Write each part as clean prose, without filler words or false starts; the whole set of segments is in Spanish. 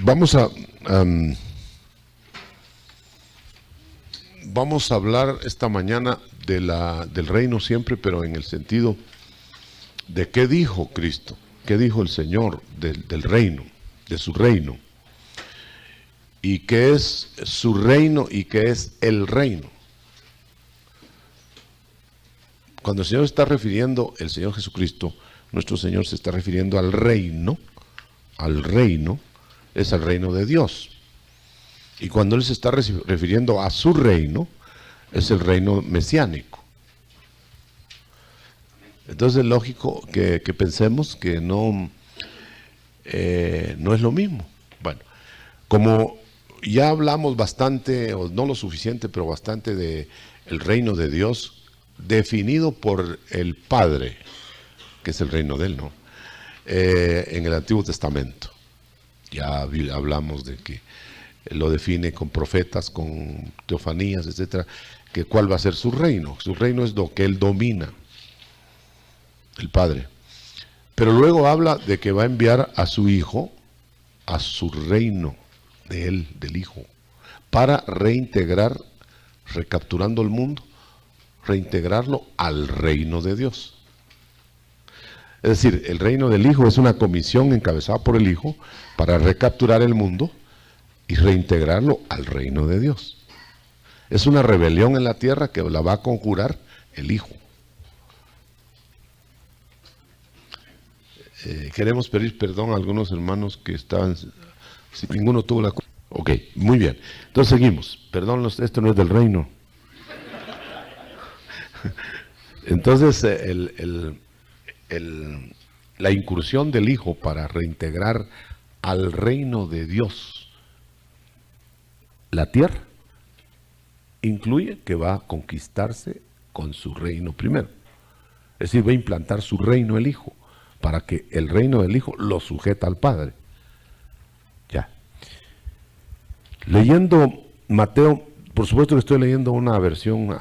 Vamos a hablar esta mañana del reino siempre, pero en el sentido de qué dijo Cristo, qué dijo el Señor del reino, de su reino, y qué es su reino y qué es el reino. Cuando el Señor está refiriendo, el Señor Jesucristo, nuestro Señor, se está refiriendo al reino, es el reino de Dios. Y cuando Él se está refiriendo a su reino, es el reino mesiánico. Entonces es lógico que pensemos que no es lo mismo. Bueno, como ya hablamos bastante, o no lo suficiente, pero bastante de el reino de Dios, definido por el Padre, que es el reino de Él, ¿no? En el Antiguo Testamento. Ya hablamos de que lo define con profetas, con teofanías, etcétera, que cuál va a ser su reino. Su reino es lo que Él domina, el Padre. Pero luego habla de que va a enviar a su Hijo a su reino de Él, del Hijo, para reintegrar, recapturando el mundo, reintegrarlo al reino de Dios. Es decir, el reino del Hijo es una comisión encabezada por el Hijo para recapturar el mundo y reintegrarlo al reino de Dios. Es una rebelión en la tierra que la va a conjurar el Hijo. Queremos pedir perdón a algunos hermanos que estaban, si ninguno tuvo la culpa. Ok, muy bien. Entonces seguimos. Perdón, esto no es del reino. Entonces, la incursión del Hijo para reintegrar al reino de Dios la tierra incluye que va a conquistarse con su reino primero. Es decir, va a implantar su reino el Hijo, para que el reino del Hijo lo sujeta al Padre. Ya. Leyendo Mateo, por supuesto que estoy leyendo una versión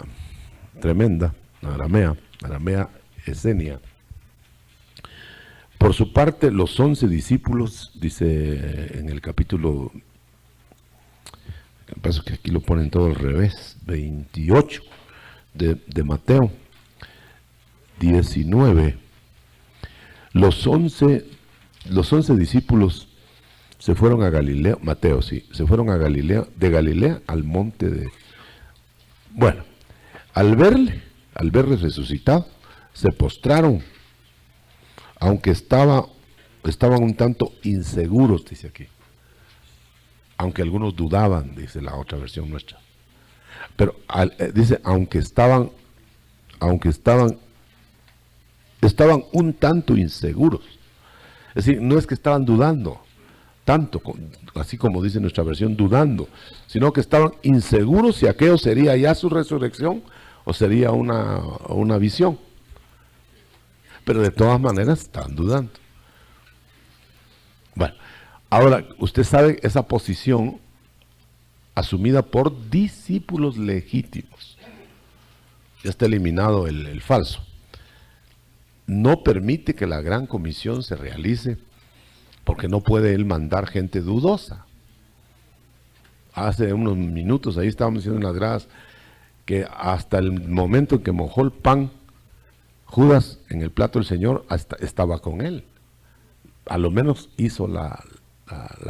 tremenda, aramea esenia. Por su parte, los 11 discípulos, dice en el capítulo, me parece que aquí lo ponen todo al revés, 28 de Mateo, 19. Los 11 discípulos se fueron a Galilea, Mateo, sí, se fueron a Galilea, de Galilea al monte de... Bueno, al verle resucitado, se postraron, aunque estaban un tanto inseguros, dice aquí. Aunque algunos dudaban, dice la otra versión nuestra. Pero dice, aunque estaban un tanto inseguros. Es decir, no es que estaban dudando, tanto, así como dice nuestra versión, dudando, sino que estaban inseguros si aquello sería ya su resurrección o sería una visión. Pero de todas maneras estaban dudando. Bueno, ahora, usted sabe esa posición asumida por discípulos legítimos. Ya está eliminado el falso. No permite que la gran comisión se realice porque no puede él mandar gente dudosa. Hace unos minutos ahí estábamos diciendo en las gradas que hasta el momento en que mojó el pan, Judas en el plato del Señor estaba con él. A lo menos hizo la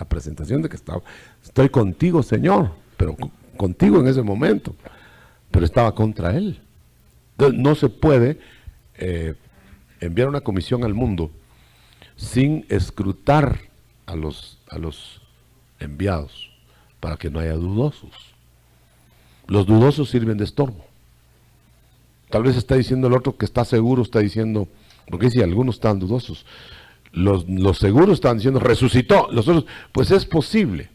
presentación de que estoy contigo, Señor, pero contigo en ese momento, pero estaba contra él. Entonces no se puede enviar una comisión al mundo sin escrutar a los enviados para que no haya dudosos. Los dudosos sirven de estorbo. Tal vez está diciendo el otro que está seguro, está diciendo, porque si algunos están dudosos, los seguros están diciendo resucitó, los otros, pues es posible,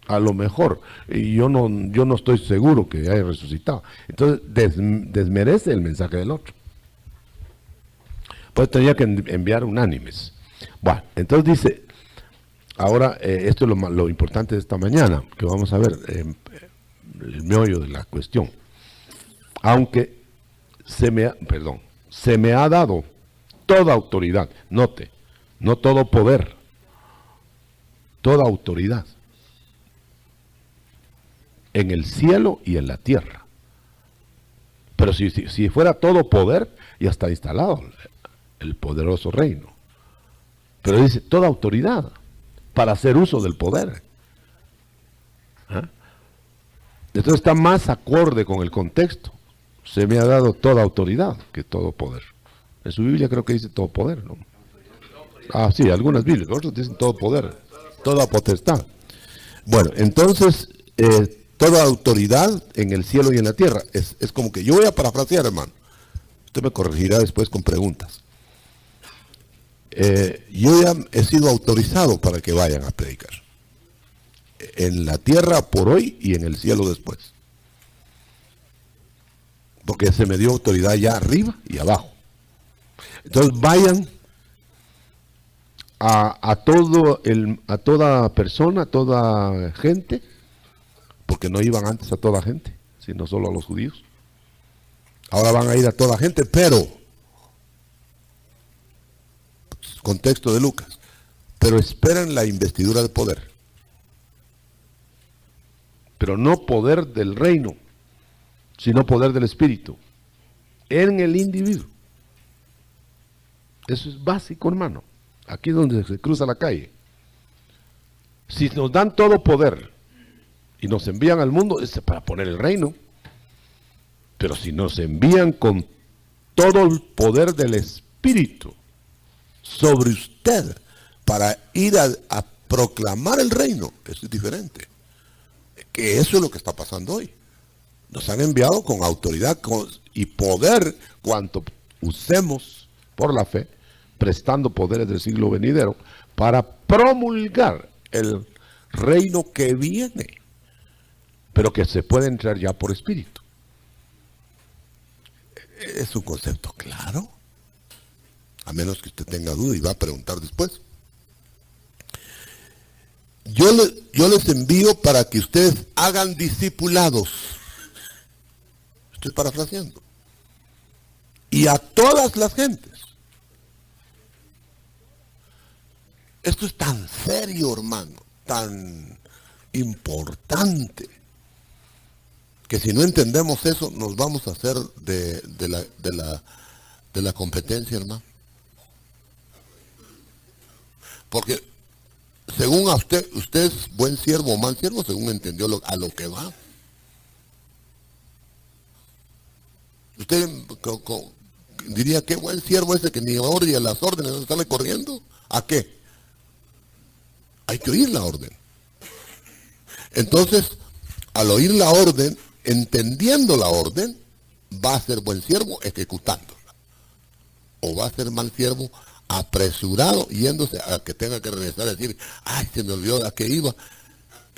a lo mejor, y yo no estoy seguro que haya resucitado. Entonces desmerece el mensaje del otro. Pues tenía que enviar unánimes. Bueno, entonces dice, ahora esto es lo importante de esta mañana, que vamos a ver, el meollo de la cuestión. Aunque se me ha dado toda autoridad, note, no todo poder, toda autoridad en el cielo y en la tierra. Pero si fuera todo poder, ya está instalado el poderoso reino. Pero dice toda autoridad para hacer uso del poder. ¿Ah? Entonces está más acorde con el contexto. Se me ha dado toda autoridad que todo poder. En su Biblia creo que dice todo poder, ¿no? Ah, sí, algunas Biblias, otros dicen todo poder, toda potestad. Bueno, entonces, toda autoridad en el cielo y en la tierra. Es como que yo voy a parafrasear, hermano. Usted me corregirá después con preguntas. Yo ya he sido autorizado para que vayan a predicar. En la tierra por hoy y en el cielo después. Porque se me dio autoridad ya arriba y abajo. Entonces vayan a toda persona, a toda gente, porque no iban antes a toda gente, sino solo a los judíos. Ahora van a ir a toda gente, pero, contexto de Lucas, pero esperan la investidura de poder. Pero no poder del reino, sino poder del Espíritu, en el individuo. Eso es básico, hermano. Aquí es donde se cruza la calle. Si nos dan todo poder y nos envían al mundo, es para poner el reino. Pero si nos envían con todo el poder del Espíritu sobre usted para ir a proclamar el reino, eso es diferente. Que eso es lo que está pasando hoy. Nos han enviado con autoridad y poder cuanto usemos por la fe, prestando poderes del siglo venidero para promulgar el reino que viene, pero que se puede entrar ya por espíritu. Es un concepto claro, a menos que usted tenga duda y va a preguntar después. Yo les envío para que ustedes hagan discipulados. Estoy parafraseando. Y a todas las gentes. Esto es tan serio, hermano, tan importante, que si no entendemos eso, nos vamos a hacer de la competencia, hermano. Porque según a usted es buen siervo o mal siervo, según entendió a lo que va. Usted diría, qué buen siervo ese que ni oye las órdenes, no sale corriendo. ¿A qué? Hay que oír la orden. Entonces, al oír la orden, entendiendo la orden, va a ser buen siervo ejecutándola. O va a ser mal siervo apresurado, yéndose a que tenga que regresar a decir, ay, se me olvidó a qué iba.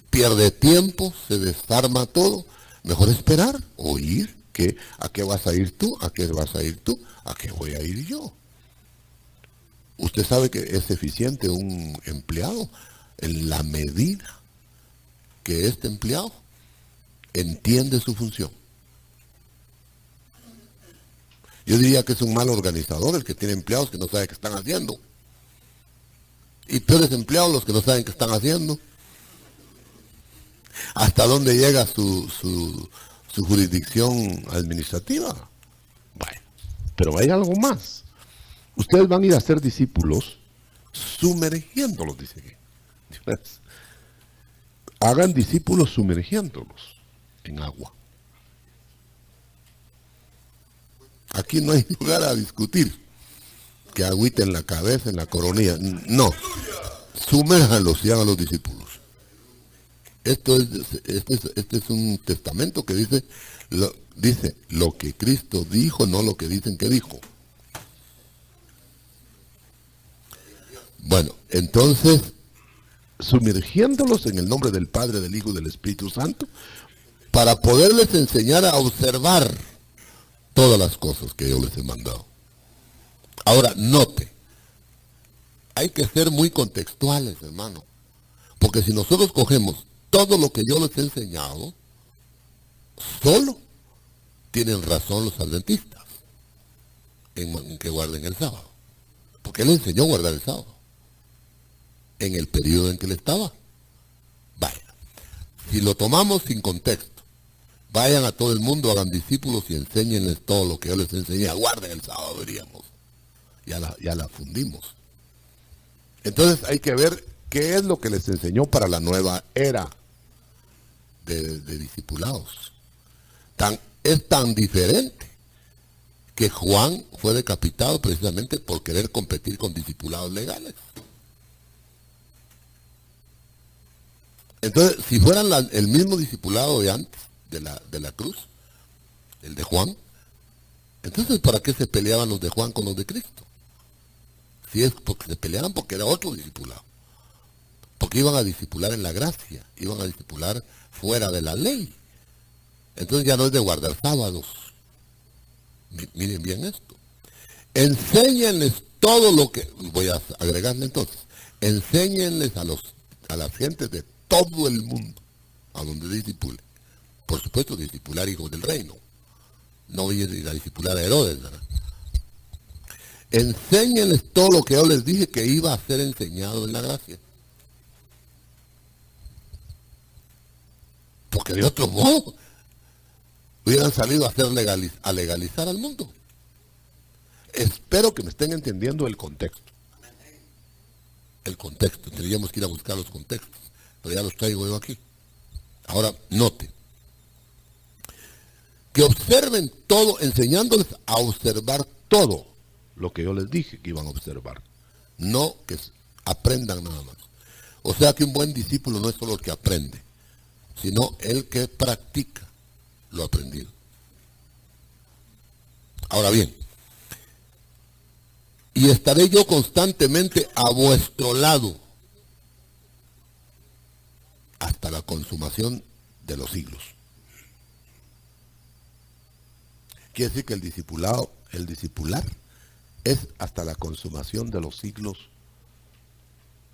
Pierde tiempo, se desarma todo. Mejor esperar, oír, a qué vas a ir tú, a qué vas a ir tú, a qué voy a ir yo. Usted sabe que es eficiente un empleado en la medida que este empleado entiende su función. Yo diría que es un mal organizador el que tiene empleados que no sabe qué están haciendo. Y peores empleados los que no saben qué están haciendo. ¿Hasta dónde llega su jurisdicción administrativa? Bueno, pero hay algo más. Ustedes van a ir a ser discípulos sumergiéndolos, dice aquí. Hagan discípulos sumergiéndolos en agua. Aquí no hay lugar a discutir que agüiten la cabeza, en la coronilla. No, sumérjanlos y hagan los discípulos. Este es un testamento que dice lo que Cristo dijo, no lo que dicen que dijo. Bueno, entonces, sumergiéndolos en el nombre del Padre, del Hijo y del Espíritu Santo, para poderles enseñar a observar todas las cosas que yo les he mandado. Ahora, note, hay que ser muy contextuales, hermano, porque si nosotros cogemos todo lo que yo les he enseñado, solo tienen razón los adventistas en que guarden el sábado, porque él enseñó a guardar el sábado en el periodo en que él estaba. si lo tomamos sin contexto, vayan a todo el mundo, hagan discípulos y enséñenles todo lo que yo les enseñé. Guarden el sábado, diríamos. Ya la fundimos. Entonces hay que ver qué es lo que les enseñó para la nueva era de discipulados. Es tan diferente que Juan fue decapitado precisamente por querer competir con discipulados legales. Entonces, si fueran el mismo discipulado de antes, de la cruz, el de Juan, entonces ¿para qué se peleaban los de Juan con los de Cristo? Si es porque se peleaban porque era otro discipulado. Porque iban a discipular en la gracia, iban a discipular fuera de la ley. Entonces ya no es de guardar sábados. Miren bien esto. Enséñenles todo lo que, voy a agregarle entonces, enséñenles a las gentes de todo el mundo, a donde discipulen. Por supuesto, discipular hijos del reino. No ir a discipular a Herodes, ¿verdad? Enséñenles todo lo que yo les dije que iba a ser enseñado en la gracia. Porque de otro modo hubieran salido a legalizar al mundo. Espero que me estén entendiendo el contexto. El contexto, tendríamos que ir a buscar los contextos, pero ya los traigo yo aquí. Ahora, note. Que observen todo, enseñándoles a observar todo Lo que yo les dije que iban a observar. no que aprendan nada más. O sea que un buen discípulo no es solo el que aprende, sino el que practica lo aprendido. Ahora bien, y estaré yo constantemente a vuestro lado hasta la consumación de los siglos. Quiere decir que el discipular, es hasta la consumación de los siglos,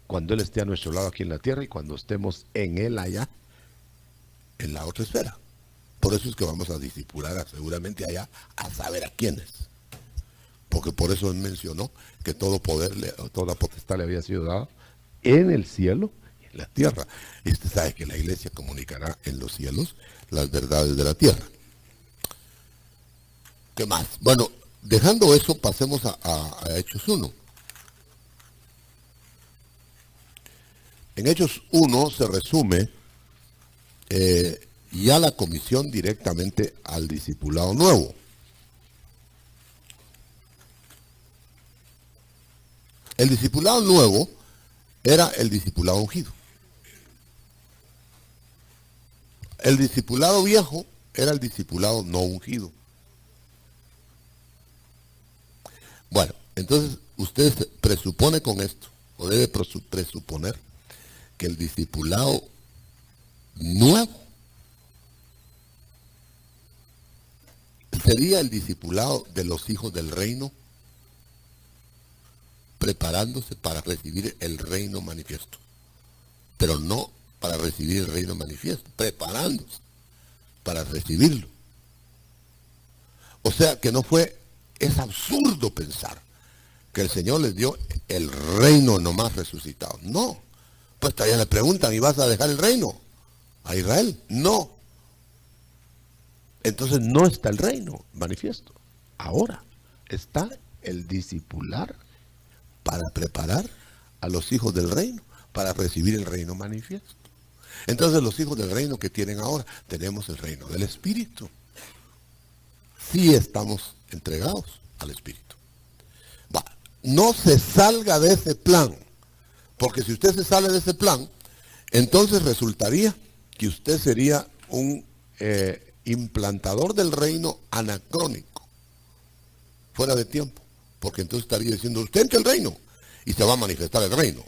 cuando Él esté a nuestro lado aquí en la tierra y cuando estemos en Él allá, en la otra esfera. Por eso es que vamos a discipular seguramente allá, a saber a quiénes. Porque por eso Él mencionó que todo poder, toda potestad le había sido dada en el cielo y en la tierra. Y usted sabe que la iglesia comunicará en los cielos las verdades de la tierra. ¿Qué más? Bueno, dejando eso, pasemos a Hechos 1. En Hechos 1 se resume ya la comisión directamente al discipulado nuevo. El discipulado nuevo era el discipulado ungido. El discipulado viejo era el discipulado no ungido. Bueno, entonces usted presupone con esto, o debe presuponer, que el discipulado nuevo sería el discipulado de los hijos del reino, preparándose para recibir el reino manifiesto. Pero no para recibir el reino manifiesto, preparándose para recibirlo. O sea que no fue, es absurdo pensar que el Señor les dio el reino nomás resucitado. No, pues todavía le preguntan, ¿y vas a dejar el reino a Israel? No. Entonces no está el reino manifiesto. Ahora está el discipular para preparar a los hijos del reino para recibir el reino manifiesto. Entonces los hijos del reino que tienen ahora, tenemos el reino del Espíritu. Sí estamos entregados al Espíritu. No se salga de ese plan, porque si usted se sale de ese plan, entonces resultaría que usted sería un implantador del reino anacrónico, fuera de tiempo, porque entonces estaría diciendo, usted entra el reino y se va a manifestar el reino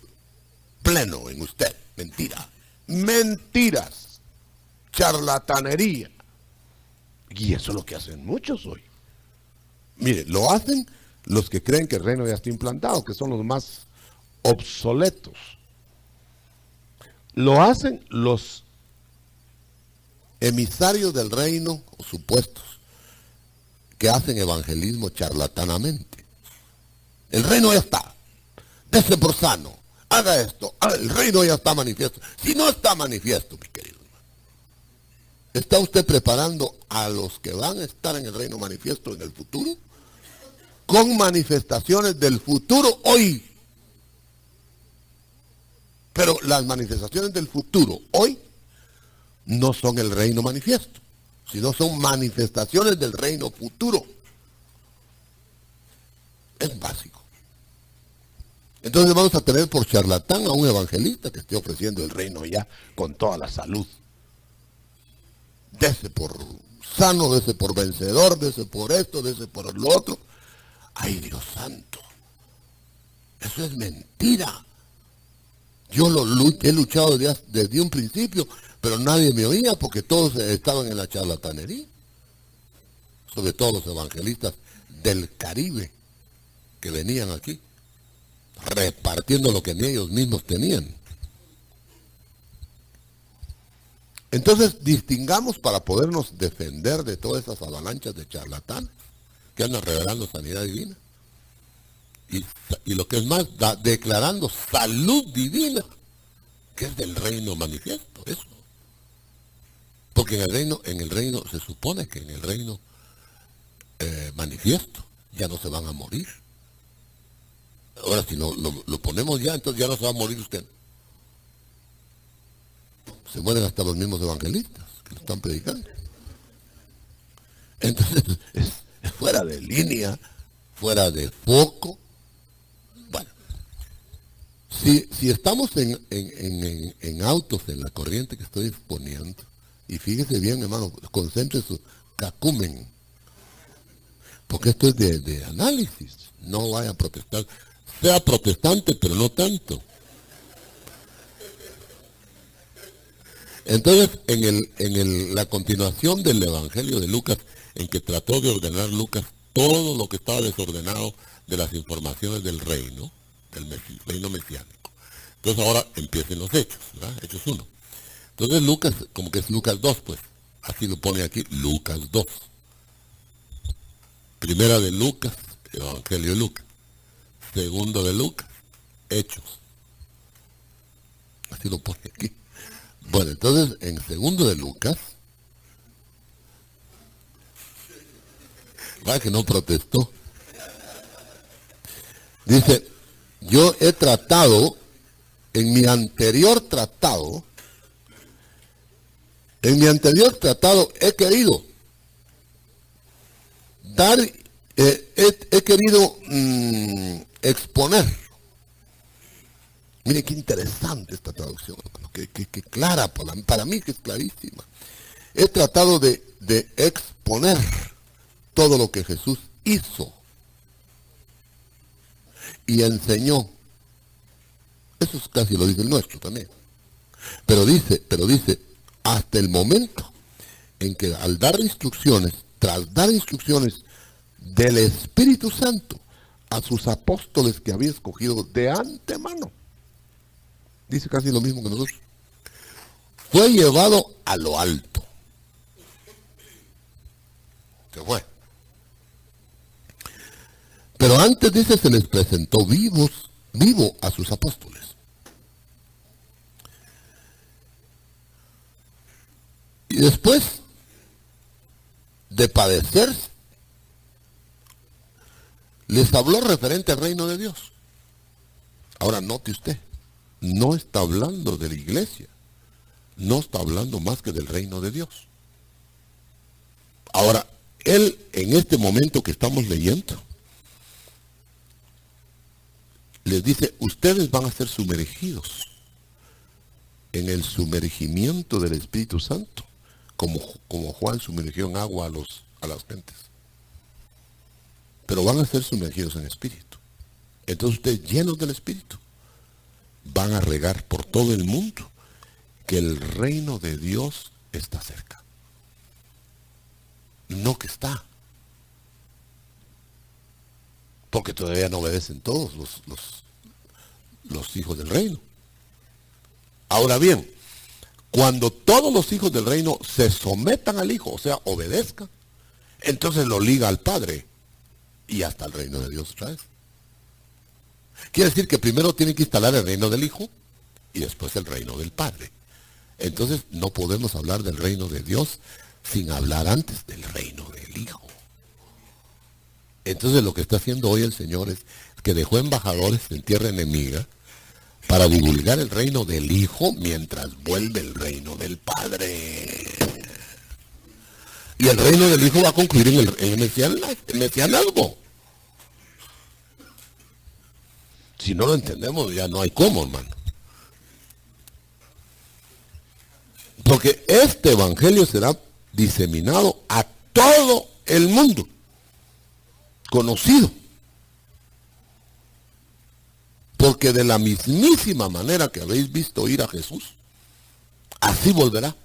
pleno en usted. Mentira, mentiras, charlatanería. Y eso es lo que hacen muchos hoy. Mire, lo hacen los que creen que el reino ya está implantado, que son los más obsoletos. Lo hacen los emisarios del reino, o supuestos, que hacen evangelismo charlatanamente. El reino ya está, dése por sano, haga esto, el reino ya está manifiesto. Si no está manifiesto, mi querido hermano, ¿Está usted preparando a los que van a estar en el reino manifiesto en el futuro? Con manifestaciones del futuro hoy. Pero las manifestaciones del futuro hoy no son el reino manifiesto, sino son manifestaciones del reino futuro. Es básico. Entonces vamos a tener por charlatán a un evangelista que esté ofreciendo el reino ya con toda la salud. Dese por sano, dese por vencedor, dese por esto, dese por lo otro. ¡Ay, Dios santo! Eso es mentira. Yo he luchado desde un principio, pero nadie me oía porque todos estaban en la charlatanería. Sobre todo los evangelistas del Caribe que venían aquí, repartiendo lo que ni ellos mismos tenían. Entonces distingamos para podernos defender de todas esas avalanchas de charlatanes que andan revelando sanidad divina. Y lo que es más, declarando salud divina, que es del reino manifiesto, eso. Porque en el reino, se supone que en el reino manifiesto ya no se van a morir. Ahora, si lo ponemos ya, entonces ya no se va a morir usted. Se mueren hasta los mismos evangelistas que lo están predicando. Entonces, es fuera de línea, fuera de foco. Bueno, si estamos en autos, en la corriente que estoy exponiendo, y fíjese bien, hermano, concentre su cacumen, porque esto es de análisis. No vaya a protestar. Sea protestante, pero no tanto. Entonces, en la continuación del Evangelio de Lucas, en que trató de ordenar Lucas todo lo que estaba desordenado de las informaciones del reino, reino mesiánico. Entonces ahora empiezan los hechos, ¿verdad? Hechos 1. Entonces Lucas, como que es Lucas 2, pues, así lo pone aquí, Lucas 2. Primera de Lucas, Evangelio de Lucas. Segundo de Lucas, Hechos. Así lo pone aquí. Bueno, entonces, en segundo de Lucas, va que no protestó. Dice, yo he tratado, en mi anterior tratado he querido dar, he querido exponer. Mire qué interesante esta traducción, hermano, que clara, para mí que es clarísima. He tratado de exponer todo lo que Jesús hizo y enseñó. Eso es casi lo dice el nuestro también. Pero dice, hasta el momento en que al dar instrucciones, tras dar instrucciones del Espíritu Santo a sus apóstoles que había escogido de antemano, dice casi lo mismo que nosotros, fue llevado a lo alto. Se fue. Pero antes, dice, se les presentó vivo a sus apóstoles. Y después de padecer, les habló referente al reino de Dios. Ahora note usted, no está hablando de la iglesia, no está hablando más que del reino de Dios. Ahora, él en este momento que estamos leyendo, les dice, ustedes van a ser sumergidos en el sumergimiento del Espíritu Santo, como Juan sumergió en agua a las gentes. Pero van a ser sumergidos en Espíritu. Entonces ustedes, llenos del Espíritu, van a regar por todo el mundo que el reino de Dios está cerca. No que está. Porque todavía no obedecen todos los hijos del reino. Ahora bien, cuando todos los hijos del reino se sometan al Hijo, o sea, obedezcan, entonces lo liga al Padre y hasta el reino de Dios otra vez. Quiere decir que primero tienen que instalar el reino del Hijo y después el reino del Padre. Entonces no podemos hablar del reino de Dios sin hablar antes del reino del Hijo. Entonces lo que está haciendo hoy el Señor es que dejó embajadores en tierra enemiga para divulgar el reino del Hijo mientras vuelve el reino del Padre. Y el reino del Hijo va a concluir en el mesianazgo. Si no lo entendemos, ya no hay cómo, hermano. Porque este evangelio será diseminado a todo el mundo, conocido. Porque de la mismísima manera que habéis visto ir a Jesús, así volverá.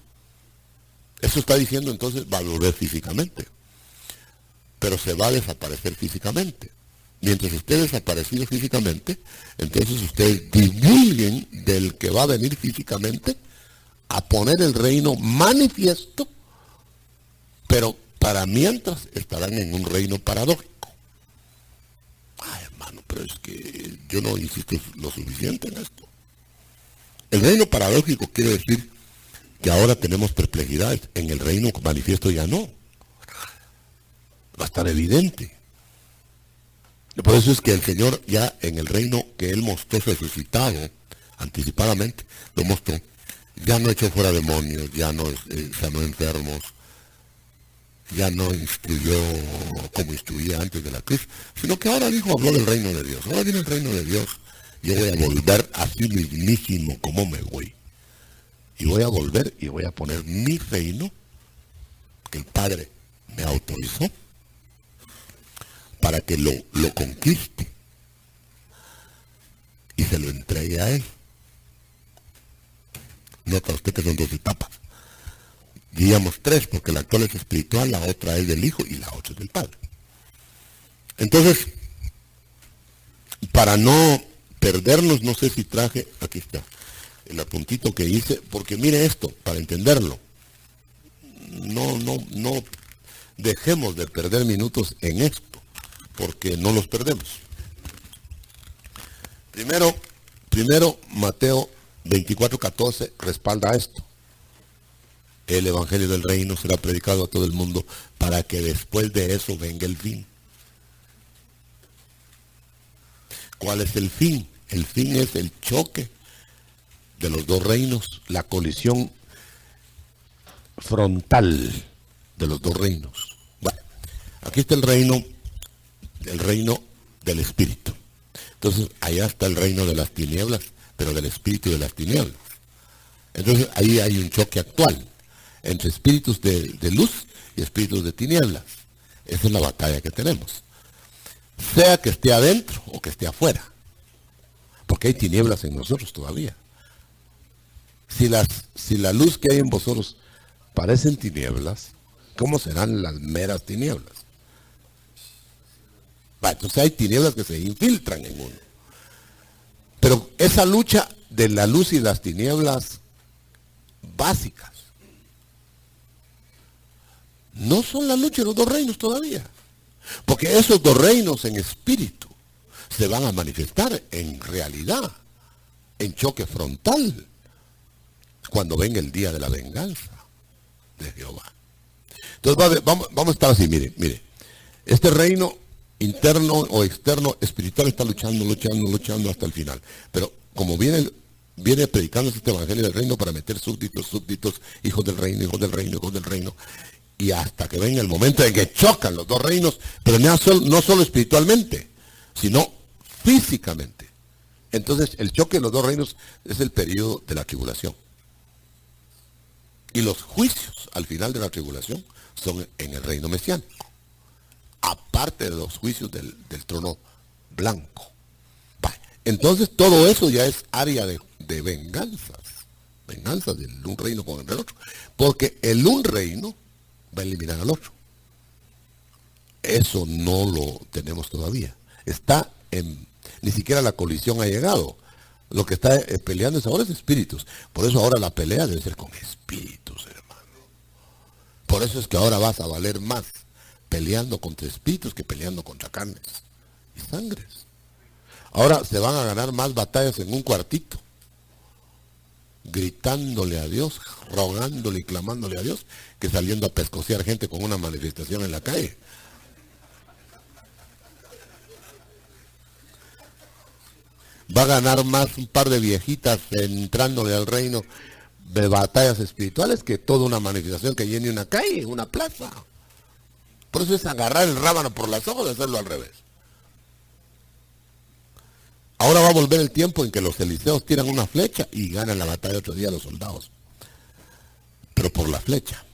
Eso está diciendo entonces, va a volver físicamente. Pero se va a desaparecer físicamente. Mientras esté desaparecido físicamente, entonces ustedes divulguen del que va a venir físicamente a poner el reino manifiesto, pero para mientras estarán en un reino paradójico. Ay, hermano, pero es que yo no insisto lo suficiente en esto. El reino paradójico quiere decir que ahora tenemos perplejidades. En el reino manifiesto ya no. Va a estar evidente. Por eso es que el Señor ya en el reino que Él mostró resucitado, anticipadamente, lo mostró. Ya no echó fuera demonios, ya no sanó enfermos, ya no instruyó como instruía antes de la cruz, sino que ahora habló del reino de Dios. Ahora viene el reino de Dios. Yo voy a volver así mismísimo como me voy. Y voy a volver y voy a poner mi reino, que el Padre me autorizó, para que lo conquiste y se lo entregue a Él. Nota usted que son dos etapas. Diríamos tres, porque la actual es espiritual, la otra es del Hijo y la otra es del Padre. Entonces, para no perdernos, no sé si traje, aquí está, el apuntito que hice, porque mire esto, para entenderlo. No dejemos de perder minutos en esto, porque no los perdemos. Primero Mateo 24:14 respalda esto. El evangelio del reino será predicado a todo el mundo para que después de eso venga el fin. ¿Cuál es el fin? El fin es el choque de los dos reinos, la colisión frontal de los dos reinos. Bueno, aquí está el reino del espíritu. Entonces, allá está el reino de las tinieblas, pero del espíritu de las tinieblas. Entonces, ahí hay un choque actual entre espíritus de luz y espíritus de tinieblas. Esa es la batalla que tenemos. Sea que esté adentro o que esté afuera. Porque hay tinieblas en nosotros todavía. Si la luz que hay en vosotros parecen tinieblas, ¿cómo serán las meras tinieblas? Entonces hay tinieblas que se infiltran en uno. Pero esa lucha de la luz y las tinieblas básicas no son la lucha de los dos reinos todavía. Porque esos dos reinos en espíritu se van a manifestar en realidad, en choque frontal, cuando venga el día de la venganza de Jehová. Entonces vamos a estar así, mire. Este reino interno o externo espiritual está luchando hasta el final. Pero como viene predicando este evangelio del reino para meter súbditos, hijos del reino, y hasta que venga el momento en que chocan los dos reinos, pero no solo espiritualmente, sino físicamente. Entonces el choque de los dos reinos es el periodo de la tribulación. Y los juicios al final de la tribulación son en el reino mesiánico. Aparte de los juicios del trono blanco. Entonces todo eso ya es área de venganzas de un reino con el otro, porque el un reino va a eliminar al otro. Eso no lo tenemos todavía. Ni siquiera la colisión ha llegado. Lo que está peleando ahora es espíritus. Por eso ahora la pelea debe ser con espíritus, hermano. Por eso es que ahora vas a valer más peleando contra espíritus que peleando contra carnes y sangres. Ahora se van a ganar más batallas en un cuartito gritándole a Dios, rogándole y clamándole a Dios, que saliendo a pescocear gente con una manifestación en la calle. Va a ganar más un par de viejitas entrándole al reino de batallas espirituales que toda una manifestación que llene una calle, una plaza. Por eso es agarrar el rábano por las hojas y hacerlo al revés. Ahora va a volver el tiempo en que los elíseos tiran una flecha y ganan la batalla otro día los soldados. Pero por la flecha.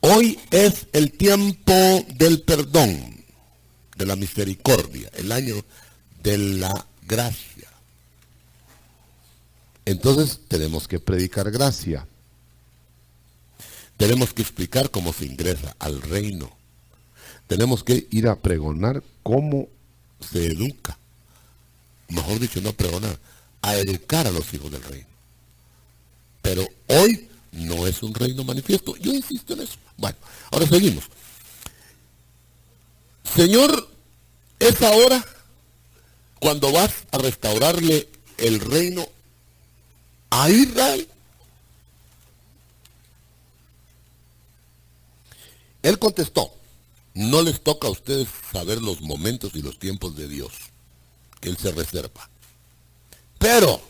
Hoy es el tiempo del perdón, de la misericordia, el año de la gracia. Entonces tenemos que predicar gracia. Tenemos que explicar cómo se ingresa al reino. Tenemos que ir a pregonar cómo se educa. Mejor dicho, no pregonar, a educar a los hijos del reino. Pero hoy no es un reino manifiesto. Yo insisto en eso. Bueno, ahora seguimos. Señor, es ahora cuando vas a restaurarle el reino a Israel. Él contestó, no les toca a ustedes saber los momentos y los tiempos de Dios, que Él se reserva. Pero,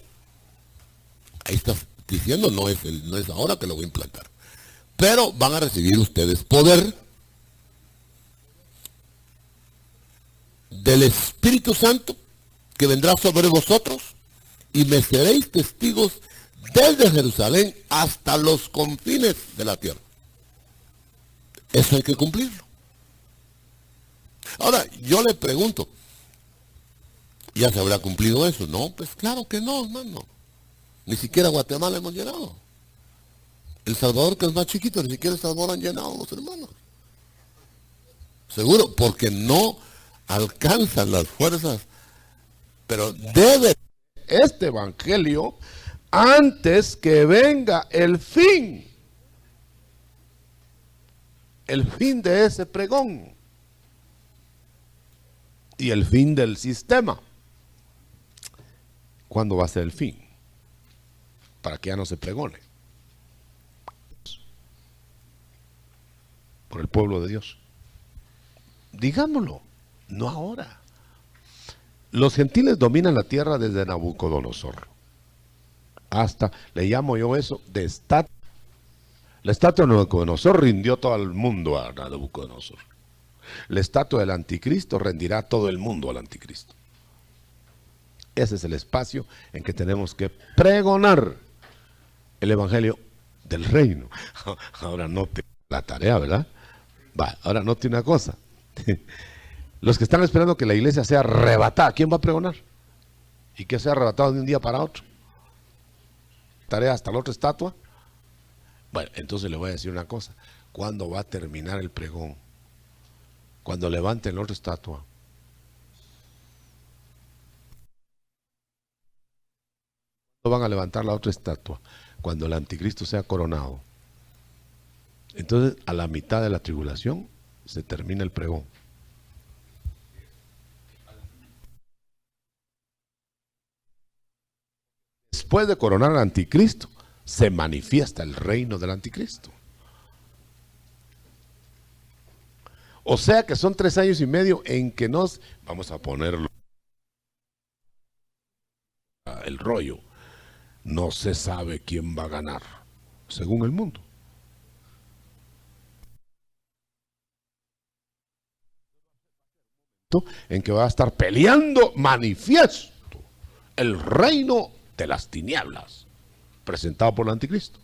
ahí está diciendo, no es ahora que lo voy a implantar. Pero van a recibir ustedes poder del Espíritu Santo que vendrá sobre vosotros y me seréis testigos desde Jerusalén hasta los confines de la tierra. Eso hay que cumplirlo. Ahora, yo le pregunto, ¿ya se habrá cumplido eso? No, pues claro que no, hermano. Ni siquiera Guatemala hemos llenado. El Salvador, que es más chiquito, ni siquiera El Salvador han llenado los hermanos. Seguro, porque no alcanzan las fuerzas. Pero debe este evangelio antes que venga el fin. El fin de ese pregón. Y el fin del sistema. ¿Cuándo va a ser el fin? Para que ya no se pregone. Por el pueblo de Dios. Digámoslo, no ahora. Los gentiles dominan la tierra desde Nabucodonosor. Hasta, le llamo yo eso, de estatua. La estatua de Nabucodonosor rindió todo el mundo a Nabucodonosor. La estatua del anticristo rendirá todo el mundo al anticristo. Ese es el espacio en que tenemos que pregonar el evangelio del reino. Ahora note la tarea, ¿verdad? Va, ahora note una cosa. Los que están esperando que la iglesia sea arrebatada, ¿quién va a pregonar? Y que sea arrebatado de un día para otro. Tarea hasta la otra estatua. Bueno, entonces le voy a decir una cosa. ¿Cuándo va a terminar el pregón? Cuando levanten la otra estatua. ¿Cuándo van a levantar la otra estatua? Cuando el anticristo sea coronado. Entonces, a la mitad de la tribulación, se termina el pregón. Después de coronar al anticristo, se manifiesta el reino del anticristo. O sea que son 3 años y medio en que nos vamos a ponerlo el rollo. No se sabe quién va a ganar, según el mundo. En que va a estar peleando manifiesto el reino de las tinieblas, presentado por el anticristo.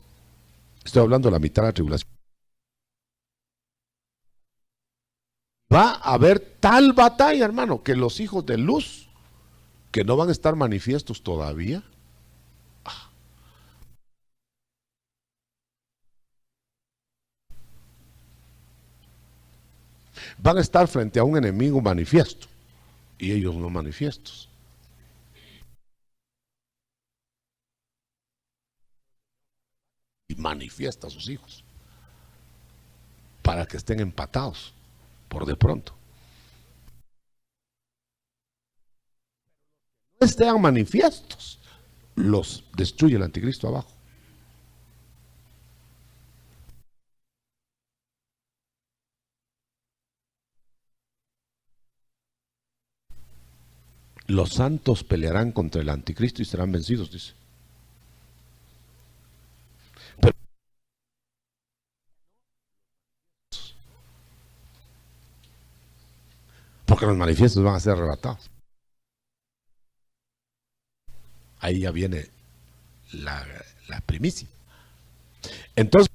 Estoy hablando de la mitad de la tribulación. Va a haber tal batalla, hermano, que los hijos de luz, que no van a estar manifiestos todavía, van a estar frente a un enemigo manifiesto, y ellos no manifiestos. Y manifiesta a sus hijos, para que estén empatados, por de pronto. No estén manifiestos, los destruye el anticristo abajo. Los santos pelearán contra el anticristo y serán vencidos, dice. Pero porque los manifiestos van a ser arrebatados. Ahí ya viene la primicia. Entonces,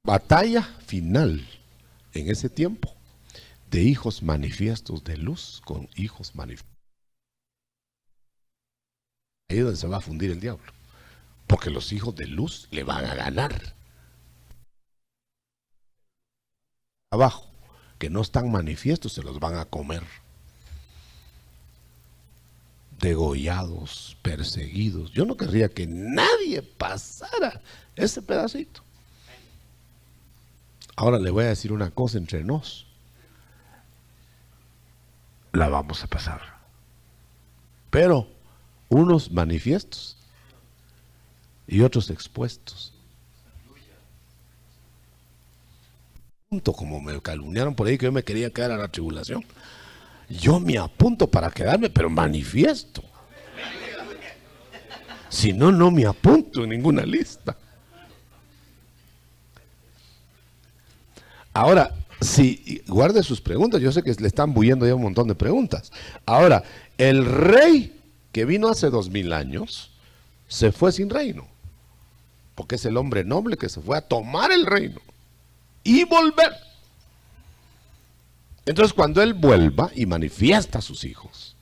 batalla final en ese tiempo de hijos manifiestos de luz con hijos manifiestos. Ahí es donde se va a fundir el diablo, porque los hijos de luz le van a ganar. Abajo, que no están manifiestos, se los van a comer. Degollados, perseguidos. Yo no querría que nadie pasara ese pedacito. Ahora le voy a decir una cosa entre nos. La vamos a pasar. Pero unos manifiestos y otros expuestos. Como me calumniaron por ahí que yo me quería quedar a la tribulación. Yo me apunto para quedarme, pero manifiesto. Si no, no me apunto en ninguna lista. Ahora, si guarde sus preguntas, yo sé que le están bulliendo ya un montón de preguntas. Ahora, el rey que vino hace 2000 años se fue sin reino, porque es el hombre noble que se fue a tomar el reino y volver. Entonces, cuando él vuelva y manifiesta a sus hijos,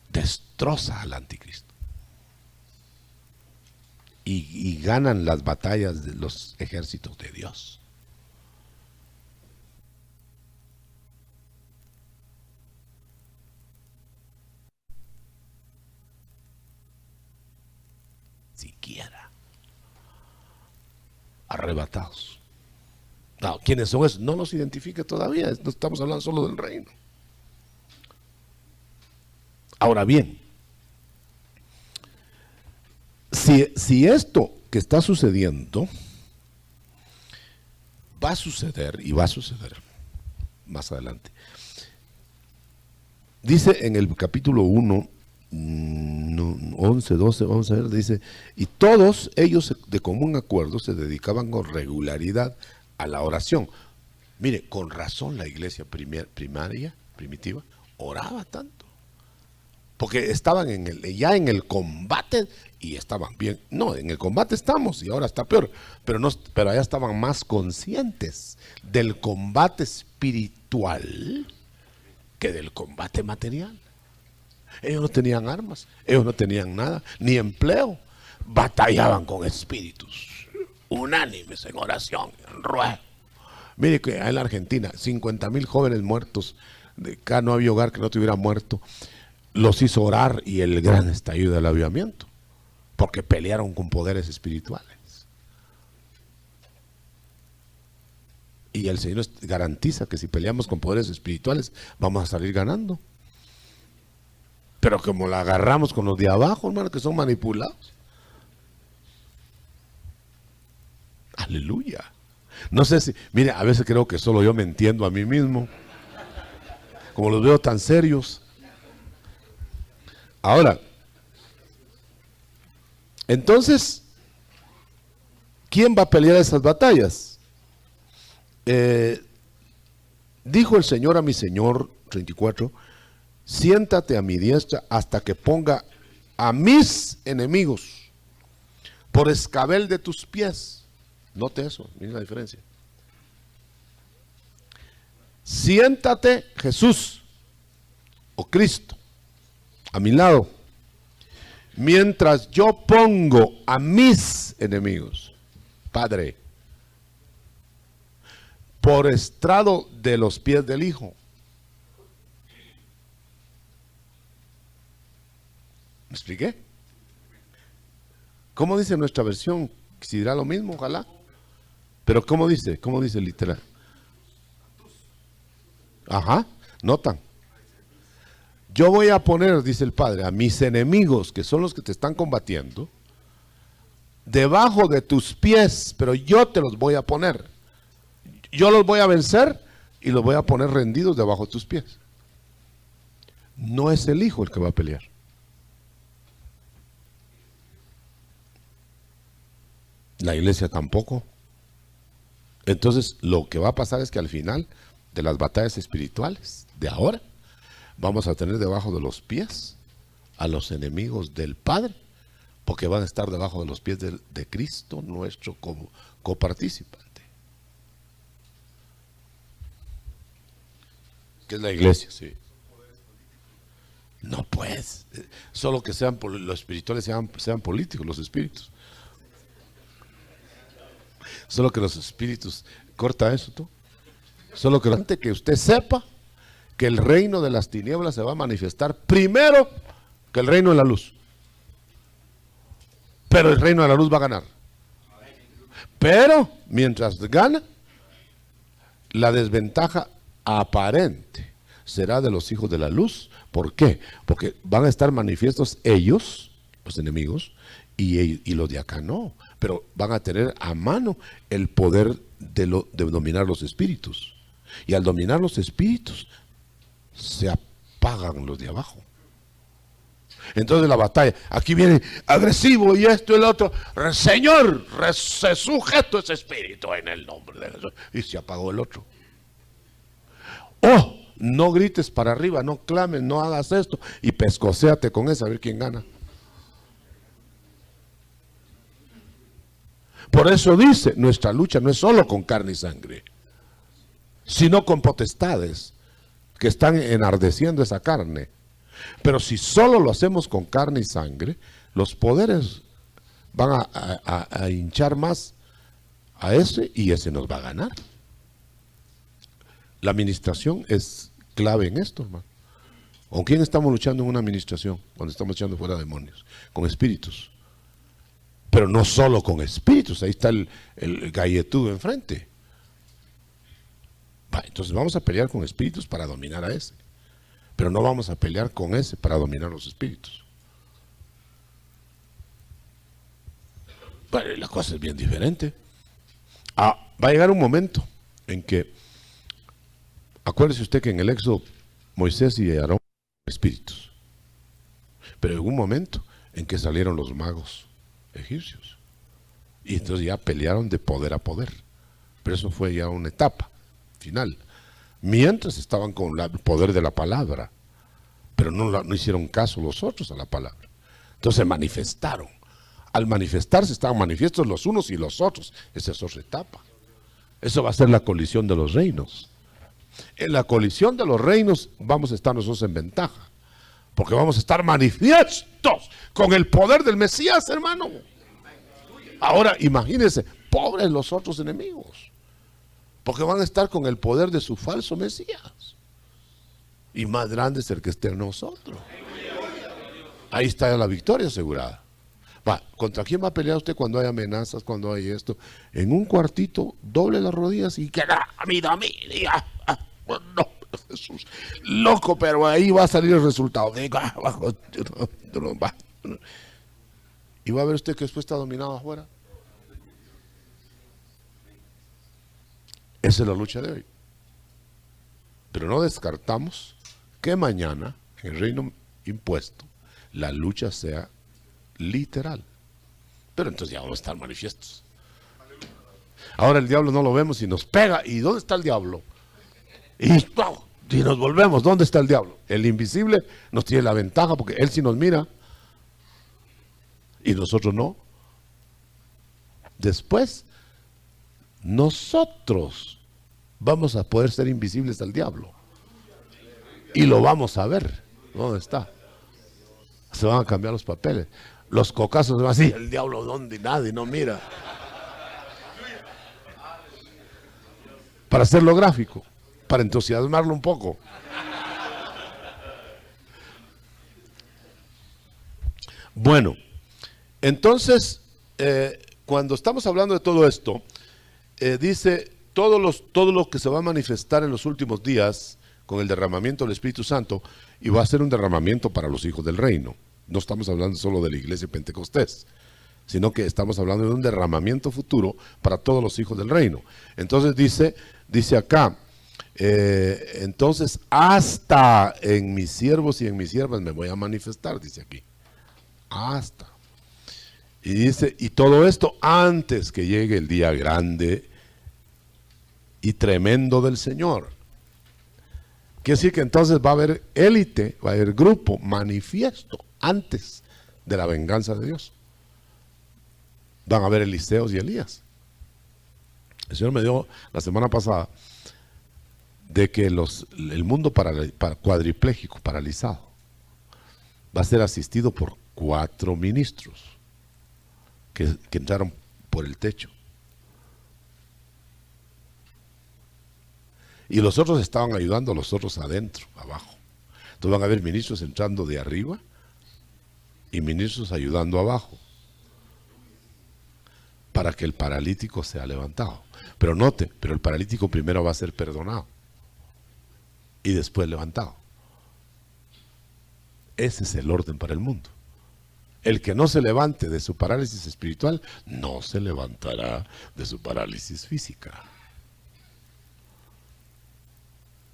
destroza al anticristo y ganan las batallas de los ejércitos de Dios. Siquiera arrebatados. No, ¿quiénes son esos? No los identifique todavía, no estamos hablando solo del reino. Ahora bien, si esto que está sucediendo va a suceder, y va a suceder más adelante, dice en el capítulo 1, 11, 12, vamos a ver, dice, y todos ellos de común acuerdo se dedicaban con regularidad a la oración. Mire, con razón la iglesia primitiva, oraba tanto. Porque estaban ya en el combate y estaban bien. No, en el combate estamos y ahora está peor. Pero allá estaban más conscientes del combate espiritual que del combate material. Ellos no tenían armas, ellos no tenían nada, ni empleo. Batallaban con espíritus unánimes en oración, en ruego. Mire que en la Argentina, 50,000 jóvenes muertos, acá no había hogar que no tuviera muerto, los hizo orar y el gran estallido del avivamiento, porque pelearon con poderes espirituales. Y el Señor garantiza que si peleamos con poderes espirituales, vamos a salir ganando. Pero como la agarramos con los de abajo, hermano, que son manipulados. Aleluya. No sé si, mire, a veces creo que solo yo me entiendo a mí mismo, como los veo tan serios. Ahora, entonces, ¿quién va a pelear esas batallas? Dijo el Señor a mi Señor, 34, siéntate a mi diestra hasta que ponga a mis enemigos por escabel de tus pies. Note eso, mire la diferencia. Siéntate, Jesús o Cristo, a mi lado, mientras yo pongo a mis enemigos, Padre, por estrado de los pies del Hijo. ¿Me expliqué? ¿Cómo dice nuestra versión? Si dirá lo mismo, ojalá. Pero ¿cómo dice? ¿Cómo dice literal? Ajá, notan. yo voy a poner, dice el Padre, a mis enemigos, que son los que te están combatiendo, debajo de tus pies, pero yo te los voy a poner. Yo los voy a vencer y los voy a poner rendidos debajo de tus pies. No es el hijo el que va a pelear. La iglesia tampoco. Entonces, lo que va a pasar es que al final de las batallas espirituales de ahora, vamos a tener debajo de los pies a los enemigos del Padre, porque van a estar debajo de los pies de Cristo, nuestro coparticipante. ¿Qué es la iglesia? Sí. No, pues, solo que sean los espirituales sean políticos, los espíritus. Solo que los espíritus, corta eso tú. Solo que antes que usted sepa que el reino de las tinieblas se va a manifestar primero que el reino de la luz. Pero el reino de la luz va a ganar. Pero mientras gana, la desventaja aparente será de los hijos de la luz. ¿Por qué? Porque van a estar manifiestos ellos, los enemigos, y los de acá no. Pero van a tener a mano el poder de dominar los espíritus. Y al dominar los espíritus, se apagan los de abajo. Entonces la batalla, aquí viene agresivo y esto y el otro. Señor, se sujeto ese espíritu en el nombre de Jesús. Y se apagó el otro. Oh, no grites para arriba, no clames, no hagas esto. Y pescocéate con eso a ver quién gana. Por eso dice, nuestra lucha no es solo con carne y sangre, sino con potestades que están enardeciendo esa carne. Pero si solo lo hacemos con carne y sangre, los poderes van a hinchar más a ese y ese nos va a ganar. La administración es clave en esto, hermano. ¿Con quién estamos luchando en una administración? Cuando estamos echando fuera demonios, con espíritus. Pero no solo con espíritus, ahí está el galletudo enfrente. Entonces vamos a pelear con espíritus para dominar a ese. Pero no vamos a pelear con ese para dominar los espíritus. Bueno, la cosa es bien diferente. Va a llegar un momento en que, acuérdese usted que en el Éxodo Moisés y Aarón espíritus. Pero en un momento en que salieron los magos egipcios. Y entonces ya pelearon de poder a poder. Pero eso fue ya una etapa final. Mientras estaban con el poder de la palabra. Pero no hicieron caso los otros a la palabra. Entonces se manifestaron. Al manifestarse estaban manifiestos los unos y los otros. Esa es otra etapa. Eso va a ser la colisión de los reinos. En la colisión de los reinos vamos a estar nosotros en ventaja. Porque vamos a estar manifiestos con el poder del Mesías, hermano. Ahora, imagínense, pobres los otros enemigos. Porque van a estar con el poder de su falso Mesías. Y más grande es el que esté en nosotros. Ahí está la victoria asegurada. ¿Contra quién va a pelear usted cuando hay amenazas, cuando hay esto? En un cuartito, doble las rodillas y queda a mí. No, Jesús, loco, pero ahí va a salir el resultado. Y va a ver usted que después está dominado afuera. Esa es la lucha de hoy. Pero no descartamos que mañana, en el reino impuesto, la lucha sea literal. Pero entonces ya vamos a estar manifiestos. Ahora el diablo no lo vemos y nos pega. ¿Y dónde está el diablo? Y nos volvemos, ¿dónde está el diablo? El invisible nos tiene la ventaja porque él sí nos mira y nosotros no. Después, nosotros vamos a poder ser invisibles al diablo y lo vamos a ver. ¿Dónde está? Se van a cambiar los papeles. Los cocazos van así, el diablo ¿dónde? Nadie no mira. Para hacerlo gráfico, para entusiasmarlo un poco. Bueno, entonces, cuando estamos hablando de todo esto, dice, todo lo que se va a manifestar en los últimos días, con el derramamiento del Espíritu Santo, y va a ser un derramamiento para los hijos del reino. No estamos hablando solo de la iglesia Pentecostés, sino que estamos hablando de un derramamiento futuro para todos los hijos del reino. Entonces dice acá, entonces hasta en mis siervos y en mis siervas me voy a manifestar, dice aquí. Hasta. Y dice, y todo esto antes que llegue el día grande y tremendo del Señor. Quiere decir que entonces va a haber élite, va a haber grupo manifiesto antes de la venganza de Dios. Van a haber Eliseos y Elías. El Señor me dio la semana pasada de que el mundo cuadripléjico, paralizado, va a ser asistido por 4 ministros que entraron por el techo. Y los otros estaban ayudando a los otros adentro, abajo. Entonces van a haber ministros entrando de arriba y ministros ayudando abajo, para que el paralítico sea levantado. Pero note, pero el paralítico primero va a ser perdonado y después levantado. Ese es el orden para el mundo. El que no se levante de su parálisis espiritual, no se levantará de su parálisis física.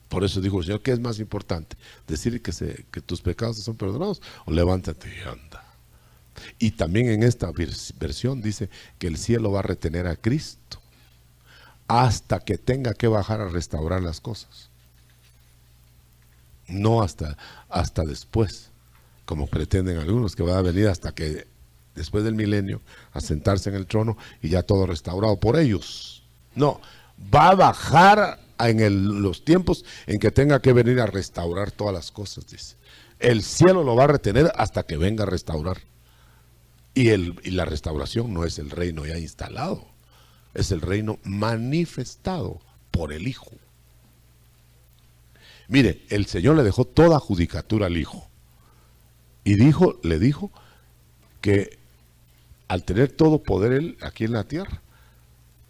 Por eso dijo el Señor, ¿qué es más importante? ¿Decir que tus pecados son perdonados? O levántate y anda. Y también en esta versión dice que el cielo va a retener a Cristo hasta que tenga que bajar a restaurar las cosas. No hasta después, como pretenden algunos, que va a venir hasta que después del milenio a sentarse en el trono y ya todo restaurado por ellos. No, va a bajar en los tiempos en que tenga que venir a restaurar todas las cosas, dice. El cielo lo va a retener hasta que venga a restaurar. Y la restauración no es el reino ya instalado, es el reino manifestado por el Hijo. Mire, el Señor le dejó toda judicatura al Hijo. Y le dijo que al tener todo poder Él aquí en la tierra,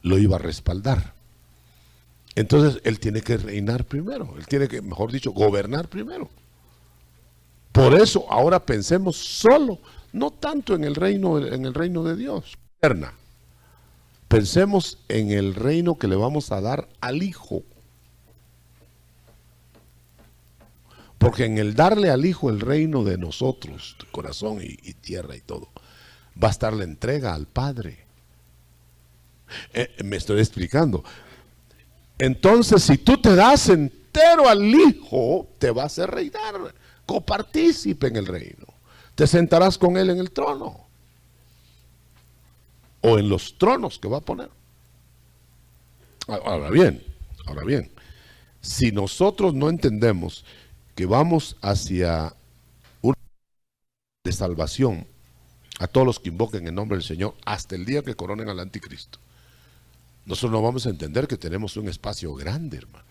lo iba a respaldar. Entonces Él tiene que reinar primero, Él tiene que, mejor dicho, gobernar primero. Por eso ahora pensemos solo, no tanto en el reino de Dios. Pensemos en el reino que le vamos a dar al Hijo. Porque en el darle al Hijo el reino de nosotros, de corazón y tierra y todo, va a estar la entrega al Padre. Me estoy explicando. Entonces, si tú te das entero al Hijo, te va a hacer reinar, copartícipe en el reino. Te sentarás con Él en el trono. O en los tronos que va a poner. Ahora bien, si nosotros no entendemos que vamos hacia una de salvación a todos los que invoquen el nombre del Señor hasta el día que coronen al anticristo, nosotros no vamos a entender que tenemos un espacio grande, hermano.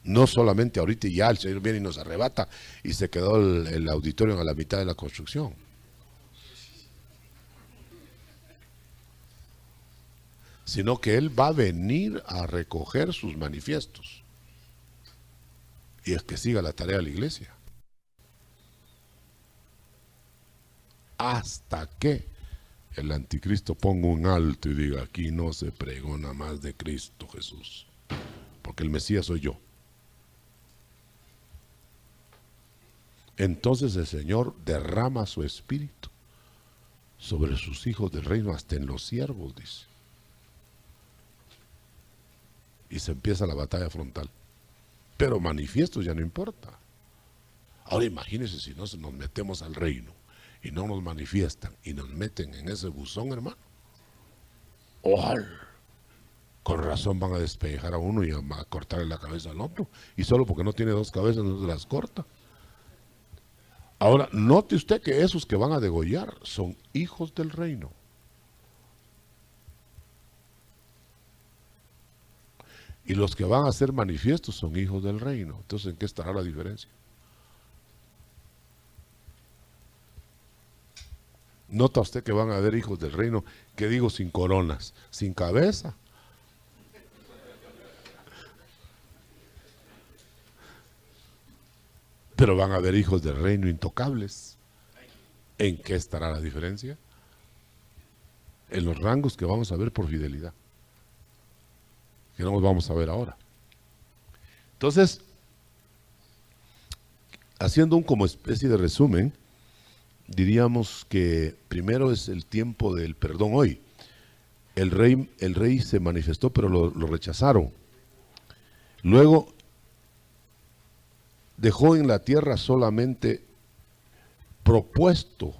No solamente ahorita y ya el Señor viene y nos arrebata y se quedó el auditorio a la mitad de la construcción. Sino que Él va a venir a recoger sus manifiestos. Y es que siga la tarea de la iglesia. Hasta que el anticristo ponga un alto y diga, aquí no se pregona más de Cristo Jesús, porque el Mesías soy yo. Entonces el Señor derrama su espíritu sobre sus hijos del reino, hasta en los siervos, dice. Y se empieza la batalla frontal. Pero manifiestos ya no importa. Ahora imagínense si nos metemos al reino y no nos manifiestan y nos meten en ese buzón, hermano. ¡Ojalá! Con razón van a despejar a uno y a cortarle la cabeza al otro. Y solo porque no tiene 2 cabezas no se las corta. Ahora, note usted que esos que van a degollar son hijos del reino. Y los que van a ser manifiestos son hijos del reino. Entonces, ¿en qué estará la diferencia? Nota usted que van a haber hijos del reino, que digo, sin coronas, sin cabeza. pero van a haber hijos del reino intocables. ¿En qué estará la diferencia? En los rangos que vamos a ver por fidelidad, que no los vamos a ver ahora. Entonces, haciendo un como especie de resumen, diríamos que primero es el tiempo del perdón hoy. El rey se manifestó, pero lo rechazaron. Luego dejó en la tierra solamente propuesto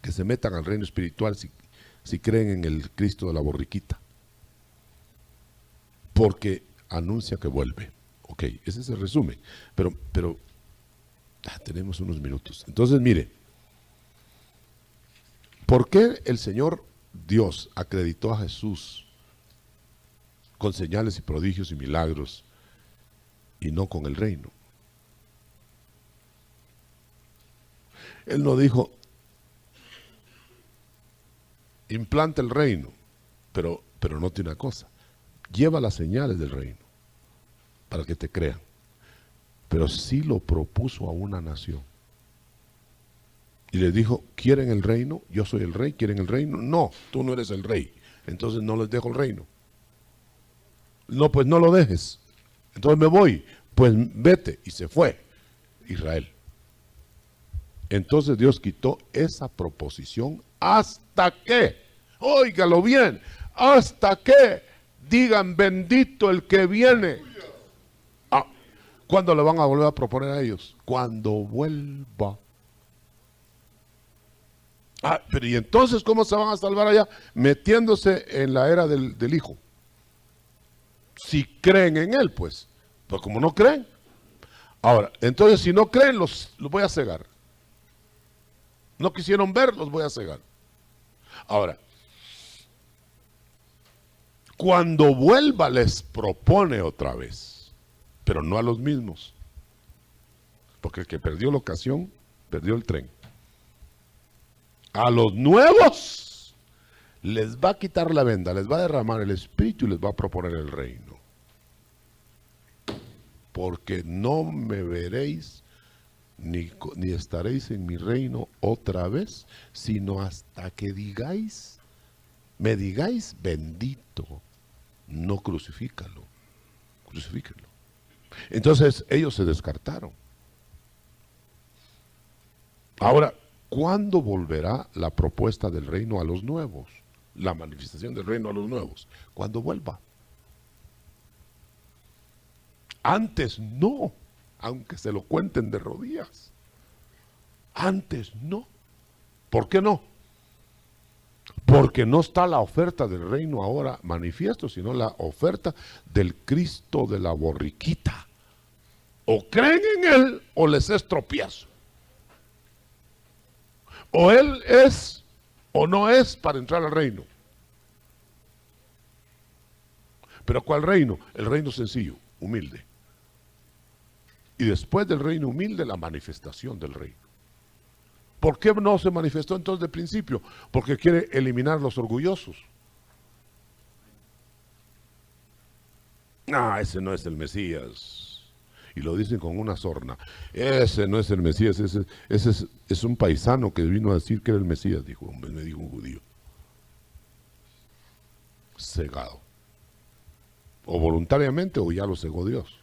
que se metan al reino espiritual si creen en el Cristo de la borriquita, porque anuncia que vuelve. Ok, ese es el resumen, pero tenemos unos minutos. Entonces, mire, ¿por qué el Señor Dios acreditó a Jesús con señales y prodigios y milagros y no con el reino? Él no dijo, implanta el reino, pero note una cosa, lleva las señales del reino para que te crean, pero sí lo propuso a una nación. Y les dijo, ¿quieren el reino? Yo soy el rey, ¿quieren el reino? No, tú no eres el rey, entonces no les dejo el reino. No, pues no lo dejes, entonces me voy, pues vete, y se fue Israel. Entonces Dios quitó esa proposición hasta que, óigalo bien, hasta que digan bendito el que viene. ¿Cuándo le van a volver a proponer a ellos? Cuando vuelva. Pero ¿y entonces cómo se van a salvar allá? Metiéndose en la era del Hijo. Si creen en Él, pues como no creen. Ahora, entonces si no creen, los voy a cegar. No quisieron ver, los voy a cegar. Ahora, cuando vuelva les propone otra vez, pero no a los mismos, porque el que perdió la ocasión, perdió el tren. A los nuevos les va a quitar la venda, les va a derramar el espíritu y les va a proponer el reino. Porque no me veréis ni estaréis en mi reino otra vez, sino hasta que me digáis bendito, no crucifíquenlo. Entonces ellos se descartaron. Ahora, ¿cuándo volverá la propuesta del reino a los nuevos? La manifestación del reino a los nuevos. Cuando vuelva. Antes no. Aunque se lo cuenten de rodillas. Antes no. ¿Por qué no? Porque no está la oferta del reino ahora manifiesto, sino la oferta del Cristo de la borriquita. O creen en Él o les es tropiezo. O Él es o no es para entrar al reino. ¿Pero cuál reino? El reino sencillo, humilde. Y después del reino humilde, la manifestación del reino. ¿Por qué no se manifestó entonces de principio? Porque quiere eliminar los orgullosos. Ese no es el Mesías. Y lo dicen con una sorna. Ese no es el Mesías, ese es un paisano que vino a decir que era el Mesías, me dijo un judío. Cegado. O voluntariamente o ya lo cegó Dios.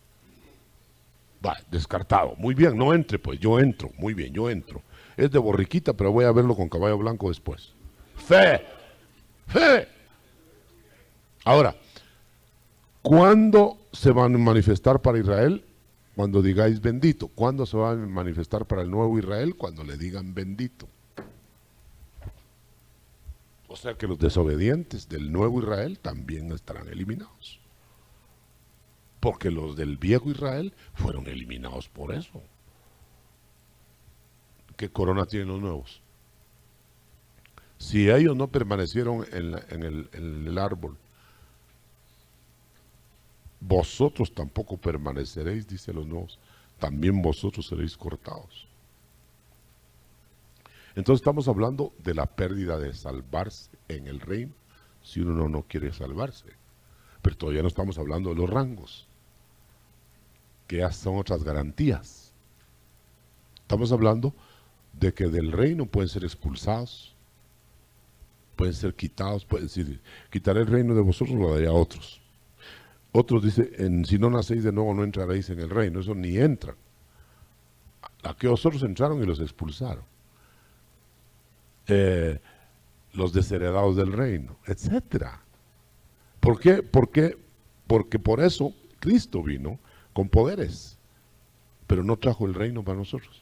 Descartado. Muy bien, no entre pues, yo entro. Muy bien, yo entro. Es de borriquita, pero voy a verlo con caballo blanco después. ¡Fe! Ahora, ¿cuándo se van a manifestar para Israel? Cuando digáis bendito. ¿Cuándo se va a manifestar para el nuevo Israel? Cuando le digan bendito. O sea que los desobedientes del nuevo Israel también estarán eliminados. Porque los del viejo Israel fueron eliminados por eso. ¿Qué corona tienen los nuevos? Si ellos no permanecieron en el árbol, vosotros tampoco permaneceréis, dice los nuevos, también vosotros seréis cortados. Entonces estamos hablando de la pérdida de salvarse en el reino, si uno no quiere salvarse. Pero todavía no estamos hablando de los rangos, que ya son otras garantías. Estamos hablando de que del reino pueden ser expulsados, pueden ser quitados, pueden decir, quitaré el reino de vosotros, lo daré a otros. Otros dicen, si no nacéis de nuevo no entraréis en el reino. Eso ni entran. Aquellos otros entraron y los expulsaron. Los desheredados del reino, etcétera. ¿Por qué? Porque por eso Cristo vino con poderes, pero no trajo el reino para nosotros,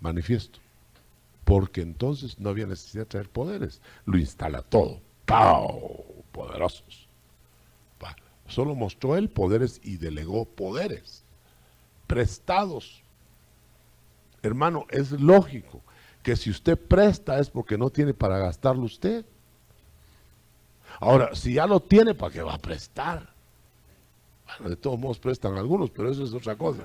manifiesto. Porque entonces no había necesidad de traer poderes. Lo instala todo. ¡Pau! Poderosos. Solo mostró él poderes y delegó poderes prestados. Hermano, es lógico que si usted presta es porque no tiene para gastarlo usted. Ahora, si ya lo tiene, ¿para qué va a prestar? Bueno, de todos modos prestan algunos, pero eso es otra cosa.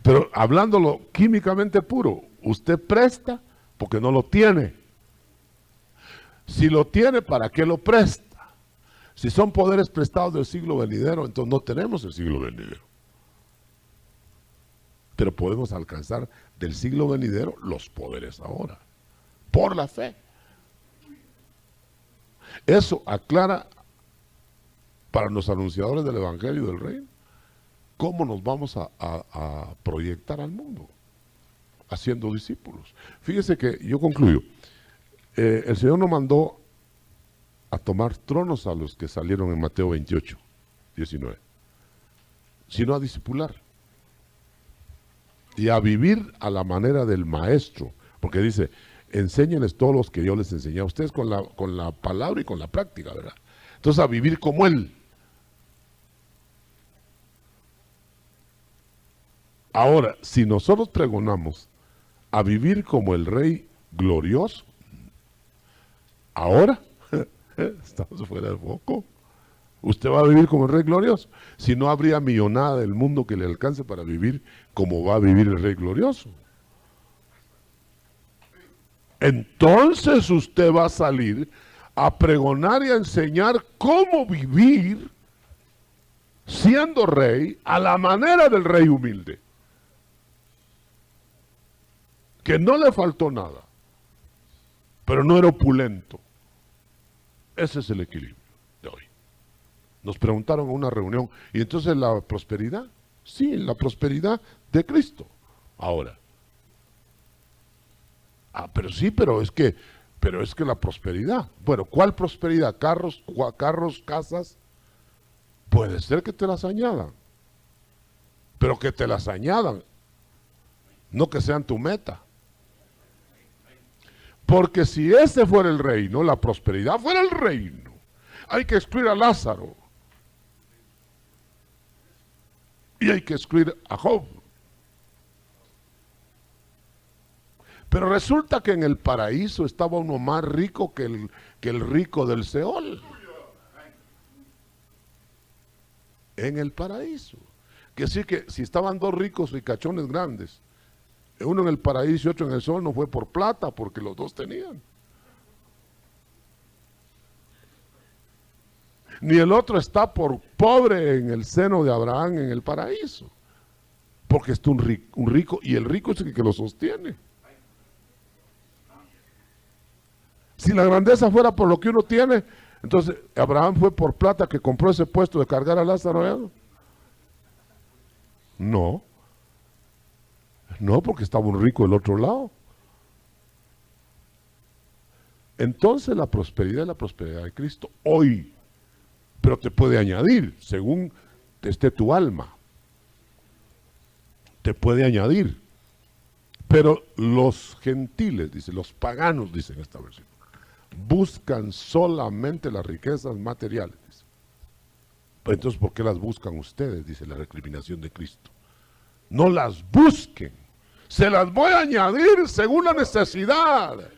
Pero hablándolo químicamente puro, usted presta porque no lo tiene. Si lo tiene, ¿para qué lo presta? Si son poderes prestados del siglo venidero, entonces no tenemos el siglo venidero. Pero podemos alcanzar del siglo venidero los poderes ahora, por la fe. Eso aclara para los anunciadores del Evangelio del Reino cómo nos vamos a proyectar al mundo, haciendo discípulos. Fíjese que yo concluyo. El Señor nos mandó a tomar tronos a los que salieron en Mateo 28, 19, sino a discipular y a vivir a la manera del maestro, porque dice, enséñenles todos los que yo les enseñé a ustedes con la palabra y con la práctica, ¿verdad? Entonces a vivir como Él. Ahora, si nosotros pregonamos a vivir como el Rey glorioso, ahora estamos fuera de foco. Usted va a vivir como el Rey glorioso. Si no, habría millonada del mundo que le alcance para vivir como va a vivir el Rey glorioso. Entonces usted va a salir a pregonar y a enseñar cómo vivir siendo rey a la manera del rey humilde, que no le faltó nada, pero no era opulento. Ese es el equilibrio de hoy. Nos preguntaron en una reunión, ¿y entonces la prosperidad? Sí, la prosperidad de Cristo. Ahora, pero sí, pero es que la prosperidad, bueno, ¿cuál prosperidad? Carros, casas, puede ser que te las añadan, pero que te las añadan, no que sean tu meta. Porque si ese fuera el reino, la prosperidad fuera el reino, hay que excluir a Lázaro y hay que excluir a Job. Pero resulta que en el paraíso estaba uno más rico que el rico del Seol. En el paraíso. Que sí, que si estaban dos ricos ricachones grandes, uno en el paraíso y otro en el Seol, no fue por plata, porque los dos tenían. Ni el otro está por pobre en el seno de Abraham en el paraíso, porque está un rico, y el rico es el que lo sostiene. Si la grandeza fuera por lo que uno tiene, entonces Abraham fue por plata que compró ese puesto de cargar a Lázaro. No, porque estaba un rico del otro lado. Entonces la prosperidad es la prosperidad de Cristo hoy, pero te puede añadir según esté tu alma, te puede añadir. Pero los gentiles, dice, los paganos, dice en esta versión, buscan solamente las riquezas materiales. Entonces, ¿por qué las buscan ustedes? Dice la recriminación de Cristo. No las busquen, se las voy a añadir según la necesidad.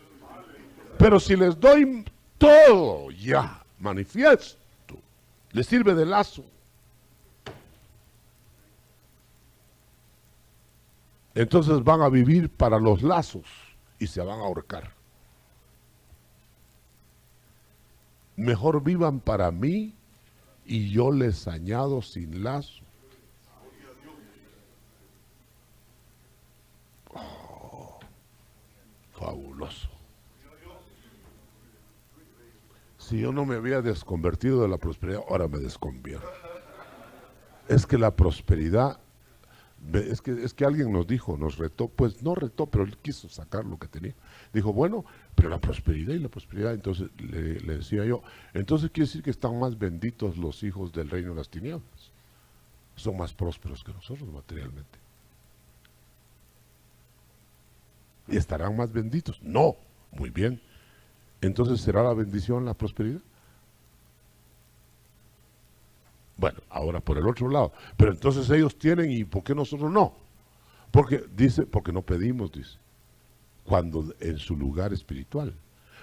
Pero si les doy todo ya manifiesto, les sirve de lazo. Entonces van a vivir para los lazos y se van a ahorcar. Mejor vivan para mí y yo les añado sin lazo. Si yo no me había desconvertido de la prosperidad, ahora me desconvierto. Es que la prosperidad, es que alguien nos dijo, nos retó, pues no retó, pero él quiso sacar lo que tenía. Dijo, bueno, pero la prosperidad, entonces le decía yo, entonces quiere decir que están más benditos los hijos del reino de las tinieblas. Son más prósperos que nosotros materialmente. ¿Y estarán más benditos? No, muy bien. Entonces, ¿será la bendición la prosperidad? Bueno, ahora por el otro lado. Pero entonces ellos tienen, ¿y por qué nosotros no? Porque no pedimos, dice. Cuando en su lugar espiritual.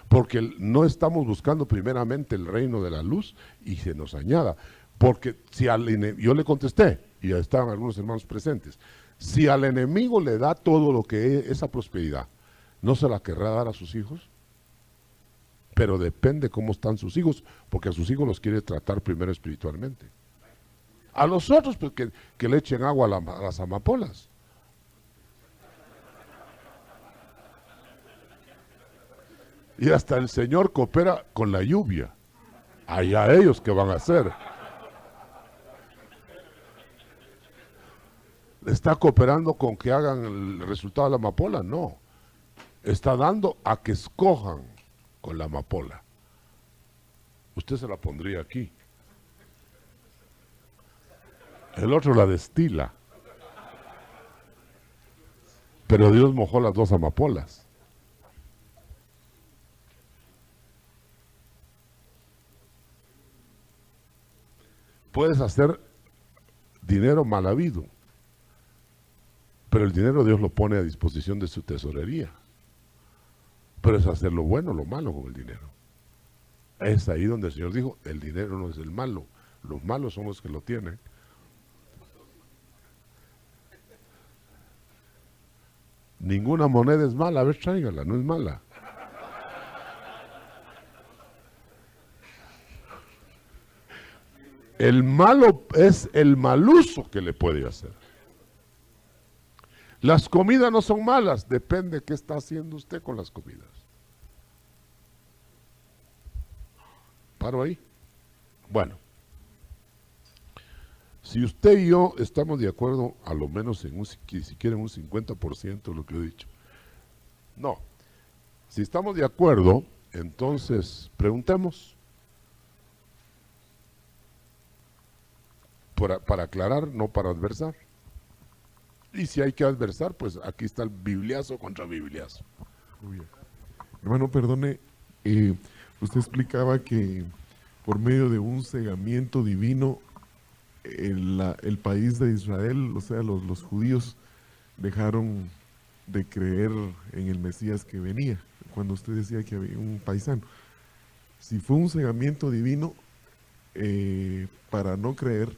Porque no estamos buscando primeramente el reino de la luz y se nos añada. Porque si yo le contesté, y ya estaban algunos hermanos presentes, si al enemigo le da todo lo que es esa prosperidad, ¿no se la querrá dar a sus hijos? Pero depende cómo están sus hijos, porque a sus hijos los quiere tratar primero espiritualmente. A los otros, pues que le echen agua a las amapolas. Y hasta el Señor coopera con la lluvia. Allá ellos que van a hacer. ¿Está cooperando con que hagan el resultado de la amapola? No. Está dando a que escojan con la amapola. Usted se la pondría aquí. El otro la destila. Pero Dios mojó las dos amapolas. Puedes hacer dinero mal habido, pero el dinero Dios lo pone a disposición de su tesorería. Pero es hacer lo bueno o lo malo con el dinero. Es ahí donde el Señor dijo, el dinero no es el malo, los malos son los que lo tienen. Ninguna moneda es mala, a ver, tráigala, no es mala. El malo es el mal uso que le puede hacer. Las comidas no son malas, depende de qué está haciendo usted con las comidas. Paro ahí. Bueno, si usted y yo estamos de acuerdo, a lo menos en si quieren un 50% de lo que he dicho. No, si estamos de acuerdo, entonces preguntemos. Para aclarar, no para adversar. Y si hay que adversar, pues aquí está el bibliazo contra bibliazo. Muy bien. Hermano, perdone, usted explicaba que por medio de un cegamiento divino, el país de Israel, o sea, los judíos dejaron de creer en el Mesías que venía, cuando usted decía que había un paisano. Si fue un cegamiento divino, para no creer,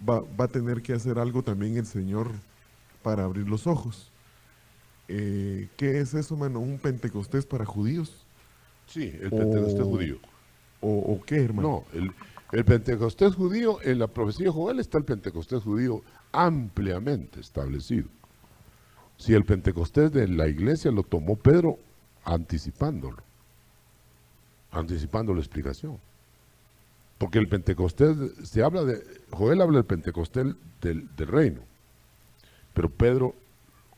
va a tener que hacer algo también el Señor para abrir los ojos. ¿Qué es eso, hermano? ¿Un Pentecostés para judíos? Sí, el Pentecostés judío. ¿O qué, hermano? No, el Pentecostés judío, en la profecía de Joel está el Pentecostés judío ampliamente establecido. Si el Pentecostés de la iglesia lo tomó Pedro anticipando la explicación. Porque el Pentecostés, Joel habla del Pentecostés del reino, pero Pedro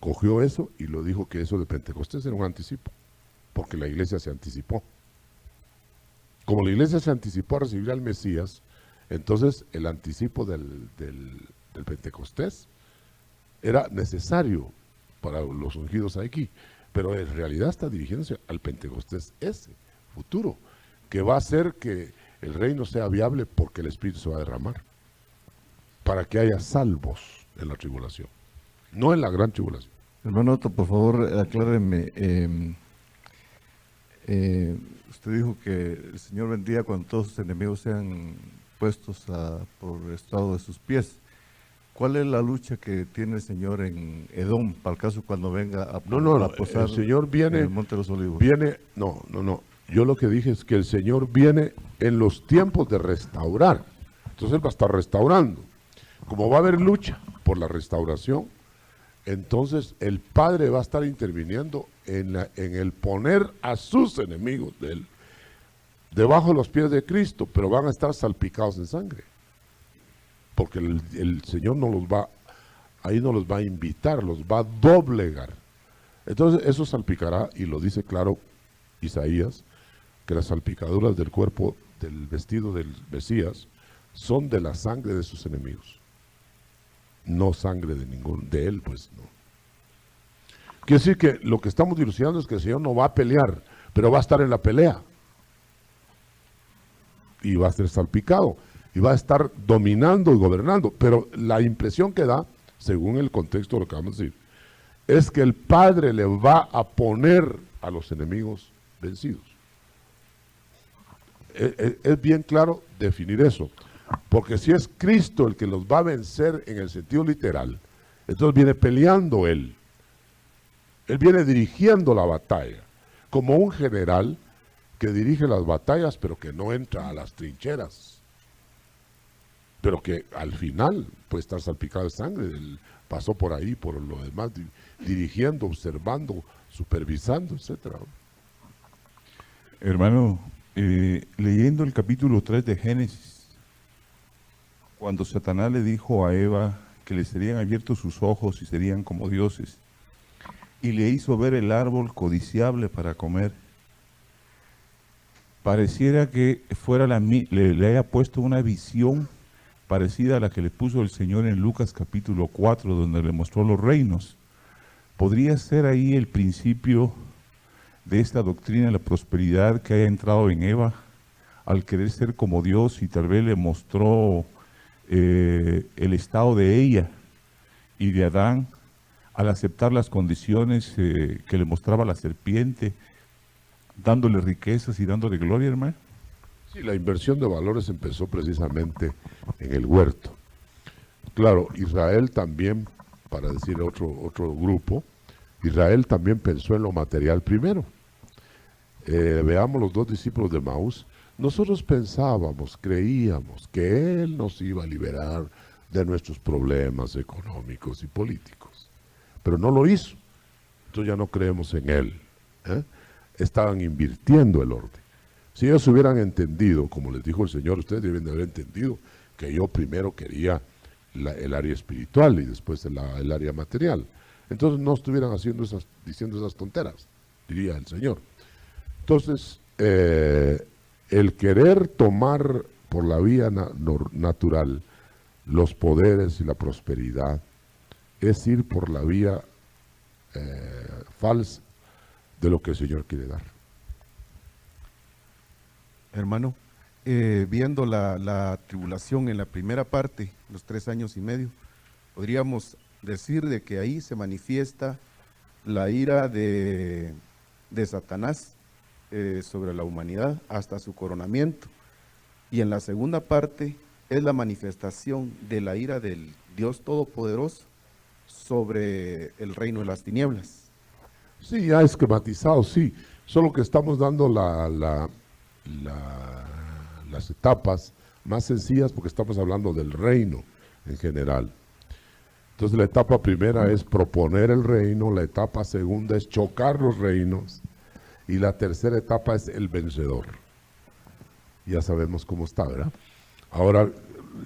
cogió eso y lo dijo que eso de Pentecostés era un anticipo, porque la iglesia se anticipó. Como la iglesia se anticipó a recibir al Mesías, entonces el anticipo del Pentecostés era necesario para los ungidos aquí, pero en realidad está dirigiéndose al Pentecostés ese, futuro, que va a hacer que el reino sea viable porque el Espíritu se va a derramar, para que haya salvos en la tribulación, no en la gran tribulación. Hermano Otto, por favor, acláreme. Usted dijo que el Señor vendría cuando todos sus enemigos sean puestos por el estrado de sus pies. ¿Cuál es la lucha que tiene el Señor en Edom, para el caso cuando venga a posar el Señor viene, en el Monte de los Olivos? No. Yo lo que dije es que el Señor viene en los tiempos de restaurar. Entonces Él va a estar restaurando. Como va a haber lucha por la restauración, entonces el Padre va a estar interviniendo en el poner a sus enemigos de Él. debajo de los pies de Cristo, pero van a estar salpicados en sangre. Porque el Señor no los va, ahí no los va a invitar, los va a doblegar. Entonces eso salpicará, y lo dice claro Isaías, que las salpicaduras del cuerpo, del vestido del Mesías, son de la sangre de sus enemigos. No sangre de él, pues no. Quiere decir que lo que estamos dilucidando es que el Señor no va a pelear, pero va a estar en la pelea. Y va a ser salpicado, y va a estar dominando y gobernando. Pero la impresión que da, según el contexto de lo que vamos a decir, es que el Padre le va a poner a los enemigos vencidos. Es bien claro definir eso, porque si es Cristo el que los va a vencer en el sentido literal, entonces viene peleando Él. Él viene dirigiendo la batalla, como un general que dirige las batallas, pero que no entra a las trincheras, pero que al final puede estar salpicado de sangre. Él pasó por ahí, por lo demás, dirigiendo, observando, supervisando, etc. Hermano, leyendo el capítulo 3 de Génesis, cuando Satanás le dijo a Eva que le serían abiertos sus ojos y serían como dioses, y le hizo ver el árbol codiciable para comer, pareciera que fuera le haya puesto una visión parecida a la que le puso el Señor en Lucas capítulo 4, donde le mostró los reinos. ¿Podría ser ahí el principio de esta doctrina de la prosperidad que haya entrado en Eva al querer ser como Dios, y tal vez le mostró el estado de ella y de Adán al aceptar las condiciones que le mostraba la serpiente, dándole riquezas y dándole gloria, hermano? Sí, la inversión de valores empezó precisamente en el huerto. Claro, Israel también, para decir otro grupo, Israel también pensó en lo material primero. Veamos los dos discípulos de Maús. Nosotros pensábamos, creíamos que Él nos iba a liberar de nuestros problemas económicos y políticos, pero no lo hizo. Entonces ya no creemos en Él. Estaban invirtiendo el orden. Si ellos hubieran entendido, como les dijo el Señor, ustedes deben de haber entendido que yo primero quería el área espiritual y después el área material. Entonces no estuvieran diciendo esas tonteras, diría el Señor. Entonces, el querer tomar por la vía natural los poderes y la prosperidad es ir por la vía falsa de lo que el Señor quiere dar. Hermano, viendo la tribulación en la primera parte, los 3 años y medio, podríamos decir de que ahí se manifiesta la ira de Satanás sobre la humanidad hasta su coronamiento. Y en la segunda parte es la manifestación de la ira del Dios Todopoderoso sobre el reino de las tinieblas. Sí, ya esquematizado, sí. Solo que estamos dando las etapas más sencillas porque estamos hablando del reino en general. Entonces la etapa primera es proponer el reino, la etapa segunda es chocar los reinos y la tercera etapa es el vencedor. Ya sabemos cómo está, ¿verdad? Ahora,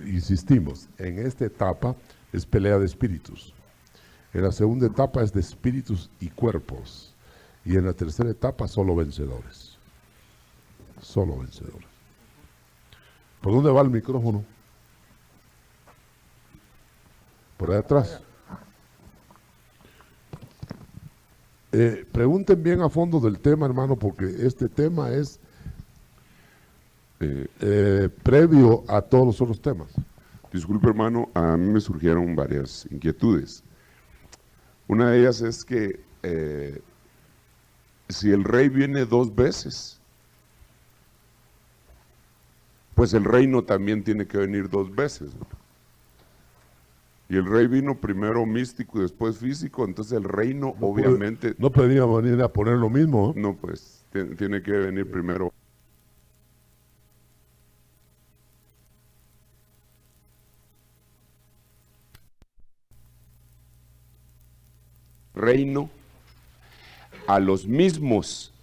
insistimos, en esta etapa es pelea de espíritus. En la segunda etapa es de espíritus y cuerpos. Y en la tercera etapa solo vencedores. Solo vencedores. ¿Por dónde va el micrófono? Por ahí atrás. Pregunten bien a fondo del tema, hermano, porque este tema es previo a todos los otros temas. Disculpe, hermano, a mí me surgieron varias inquietudes. Una de ellas es que si el rey viene 2 veces, pues el reino también tiene que venir 2 veces, ¿no? Y el rey vino primero místico y después físico, entonces el reino obviamente... No podría venir a poner lo mismo, ¿eh? No, pues tiene que venir primero. Reino a los mismos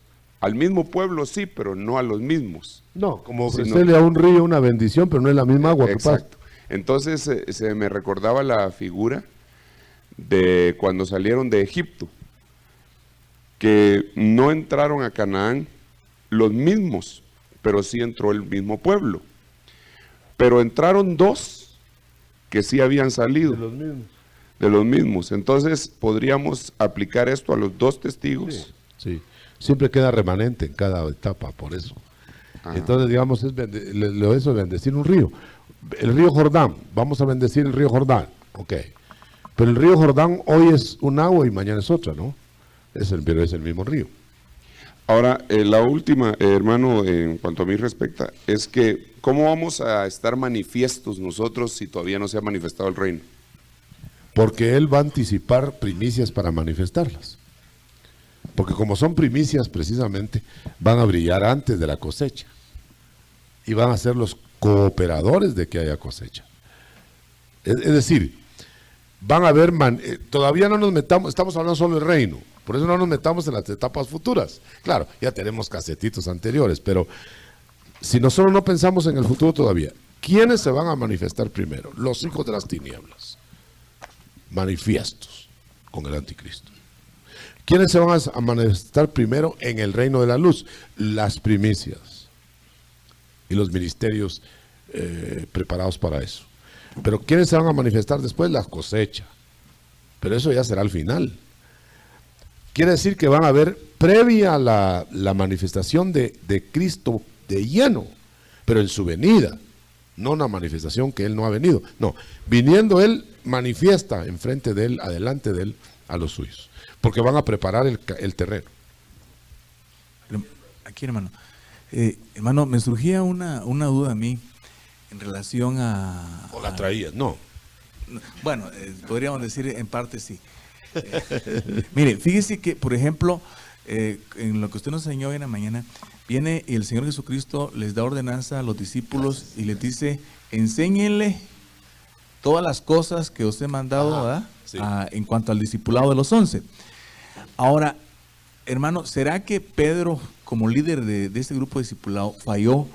Al mismo pueblo sí, pero no a los mismos. No, como Sí, ofrecerle a un río una bendición, pero no es la misma agua que pasa. Exacto. Entonces se me recordaba la figura de cuando salieron de Egipto, que no entraron a Canaán los mismos, pero sí entró el mismo pueblo. Pero entraron dos que sí habían salido de los mismos. Entonces podríamos aplicar esto a los dos testigos. Sí, siempre queda remanente en cada etapa, por eso. Ajá. Entonces, digamos, eso es bendecir un río. El río Jordán, vamos a bendecir el río Jordán, ok. Pero el río Jordán hoy es un agua y mañana es otra, ¿no? Pero es el mismo río. Ahora, la última, hermano, en cuanto a mí respecta, es que ¿cómo vamos a estar manifiestos nosotros si todavía no se ha manifestado el reino? Porque Él va a anticipar primicias para manifestarlas. Porque como son primicias precisamente, van a brillar antes de la cosecha. Y van a ser los cooperadores de que haya cosecha. Es decir, van a haber, todavía no nos metamos, estamos hablando solo del reino, por eso no nos metamos en las etapas futuras. Claro, ya tenemos casetitos anteriores, pero si nosotros no pensamos en el futuro todavía, ¿quiénes se van a manifestar primero? Los hijos de las tinieblas, manifiestos con el anticristo. ¿Quiénes se van a manifestar primero en el reino de la luz? Las primicias y los ministerios preparados para eso. Pero ¿quiénes se van a manifestar después? La cosecha. Pero eso ya será al final. Quiere decir que van a haber previa la manifestación de Cristo de lleno, pero en su venida, no una manifestación que Él no ha venido. No, viniendo Él manifiesta enfrente de Él, adelante de Él, a los suyos, porque van a preparar el terreno. Aquí, hermano. Hermano, me surgía una duda a mí en relación a... ¿O la traías? No. Bueno, podríamos decir en parte sí. Mire, fíjese que, por ejemplo, en lo que usted nos enseñó hoy en la mañana, viene y el Señor Jesucristo les da ordenanza a los discípulos y les dice, enséñenle todas las cosas que os he mandado, ¿verdad? Sí. En cuanto al discipulado de los 11. Ahora, hermano, ¿será que Pedro, como líder de este grupo de discipulado, falló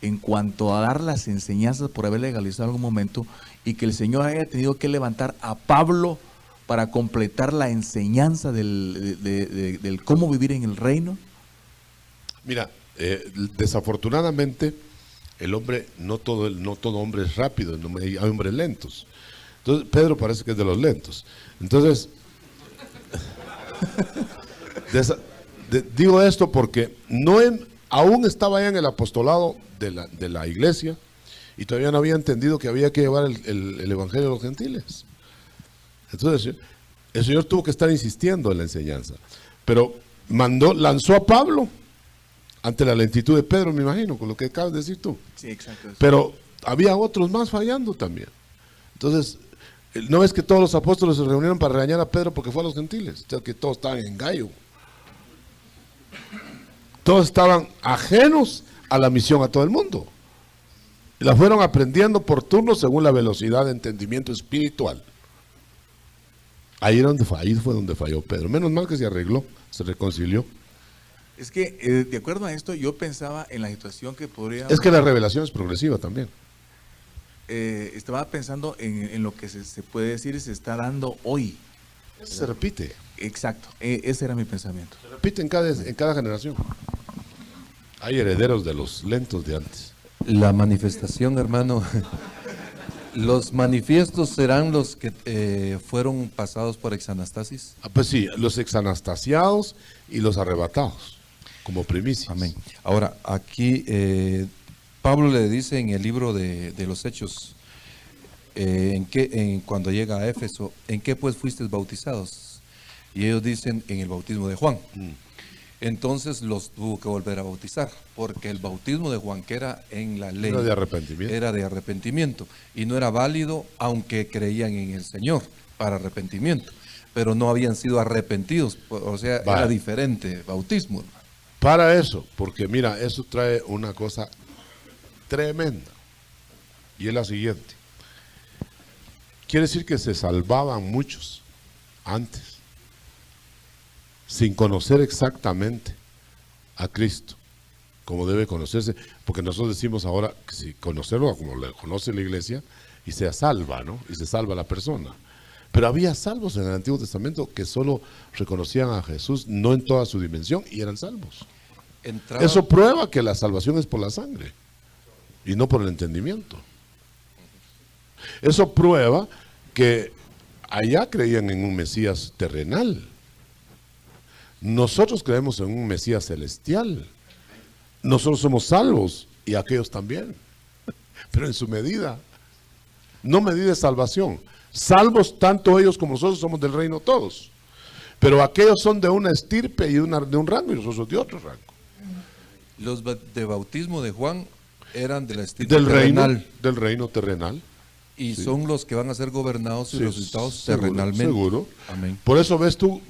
en cuanto a dar las enseñanzas por haber legalizado en algún momento y que el Señor haya tenido que levantar a Pablo para completar la enseñanza del cómo vivir en el reino? Mira, desafortunadamente el hombre, no todo hombre es rápido, hay hombres lentos. Entonces Pedro parece que es de los lentos. Entonces, digo esto porque aún estaba ya en el apostolado de la iglesia y todavía no había entendido que había que llevar el evangelio a los gentiles. Entonces el Señor tuvo que estar insistiendo en la enseñanza, pero lanzó a Pablo ante la lentitud de Pedro, me imagino, con lo que acabas de decir tú. Sí, exacto. Pero había otros más fallando también. Entonces, no es que todos los apóstoles se reunieron para regañar a Pedro porque fue a los gentiles, o sea, que todos estaban en gallo. Todos estaban ajenos a la misión a todo el mundo. Y la fueron aprendiendo por turnos según la velocidad de entendimiento espiritual. Ahí fue donde falló Pedro. Menos mal que se arregló, se reconcilió. Es que, de acuerdo a esto, yo pensaba en la situación que podría... Es que la revelación es progresiva también. Estaba pensando en lo que se puede decir se está dando hoy. Se repite. Exacto, ese era mi pensamiento. Se repite en cada generación. Hay herederos de los lentos de antes. La manifestación, hermano, los manifiestos serán los que fueron pasados por exanastasis. Pues sí, los exanastasiados y los arrebatados, como primicias. Amén. Ahora, aquí Pablo le dice en el libro de los Hechos, cuando llega a Éfeso, ¿en qué pues fuisteis bautizados? Y ellos dicen, en el bautismo de Juan. Entonces los tuvo que volver a bautizar, porque el bautismo de Juan, que era en la ley, era de arrepentimiento, y no era válido aunque creían en el Señor para arrepentimiento, pero no habían sido arrepentidos, o sea, era diferente bautismo. Para eso, porque mira, eso trae una cosa tremenda, y es la siguiente. Quiere decir que se salvaban muchos antes, sin conocer exactamente a Cristo, como debe conocerse, porque nosotros decimos ahora que si conocerlo como le conoce la iglesia, y sea salva, ¿no? Y se salva la persona. Pero había salvos en el Antiguo Testamento que solo reconocían a Jesús, no en toda su dimensión, y eran salvos. Eso prueba que la salvación es por la sangre y no por el entendimiento. Eso prueba que allá creían en un Mesías terrenal. Nosotros creemos en un Mesías celestial. Nosotros somos salvos y aquellos también, pero en su medida. No medida de salvación. Salvos tanto ellos como nosotros somos del reino todos. Pero aquellos son de una estirpe y de un rango y nosotros de otro rango. Los de bautismo de Juan eran de la estirpe terrenal. Del reino terrenal. Y sí, son los que van a ser gobernados y sí, resucitados seguro, terrenalmente. Seguro. Amén. Por eso ves tú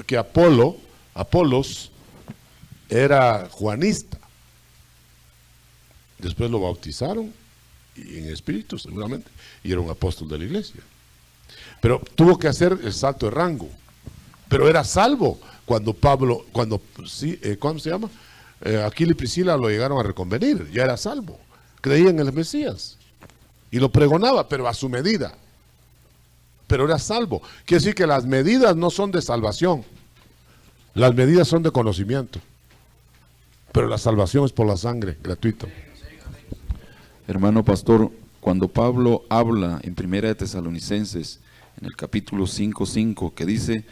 que Apolos era juanista. Después lo bautizaron y en espíritu seguramente, y era un apóstol de la iglesia. Pero tuvo que hacer el salto de rango. Pero era salvo cuando ¿cómo se llama? Aquila y Priscila lo llegaron a reconvenir, ya era salvo. Creía en el Mesías y lo pregonaba, pero a su medida. Pero era salvo. Quiere decir que las medidas no son de salvación, las medidas son de conocimiento. Pero la salvación es por la sangre, gratuito. Hermano pastor, cuando Pablo habla en Primera de Tesalonicenses, en el capítulo 5:5, que dice,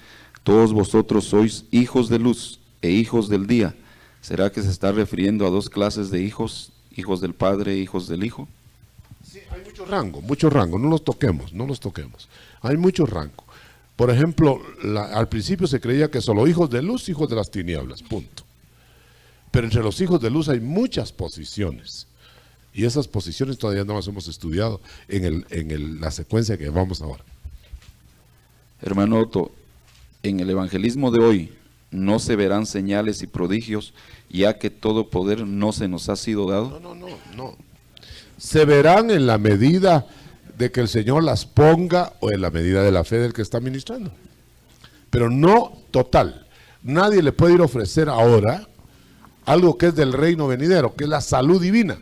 todos vosotros sois hijos de luz e hijos del día, ¿será que se está refiriendo a dos clases de hijos, hijos del Padre e hijos del Hijo? Sí, hay mucho rango, no los toquemos. Hay mucho rango. Por ejemplo, al principio se creía que solo hijos de luz, hijos de las tinieblas, punto. Pero entre los hijos de luz hay muchas posiciones. Y esas posiciones todavía no las hemos estudiado en la secuencia que vamos ahora. Hermano Otto, en el evangelismo de hoy no se verán señales y prodigios, ya que todo poder no se nos ha sido dado. No. Se verán en la medida de que el Señor las ponga o en la medida de la fe del que está ministrando. Pero no total. Nadie le puede ir a ofrecer ahora algo que es del reino venidero, que es la salud divina.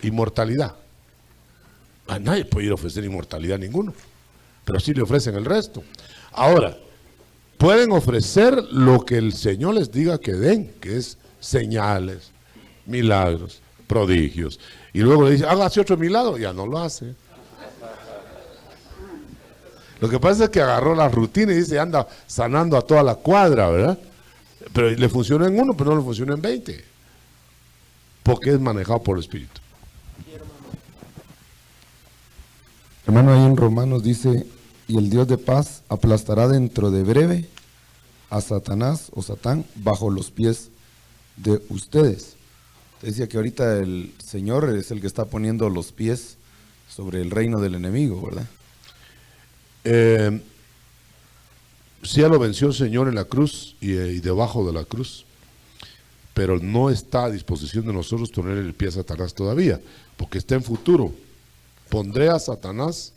Inmortalidad. A nadie puede ir a ofrecer inmortalidad ninguno, pero sí le ofrecen el resto. Ahora, pueden ofrecer lo que el Señor les diga que den, que es señales, milagros, prodigios. Y luego le dice, hágase otro milagro, ya no lo hace. Lo que pasa es que agarró la rutina y dice, anda sanando a toda la cuadra, ¿verdad? Pero le funciona en uno, pero no le funciona en 20. Porque es manejado por el Espíritu. Hermano, ahí en Romanos dice, y el Dios de paz aplastará dentro de breve a Satanás o Satán bajo los pies de ustedes. Decía que ahorita el Señor es el que está poniendo los pies sobre el reino del enemigo, ¿verdad? Sí, ya lo venció el Señor en la cruz y debajo de la cruz, pero no está a disposición de nosotros poner el pie a Satanás todavía, porque está en futuro. Pondré a Satanás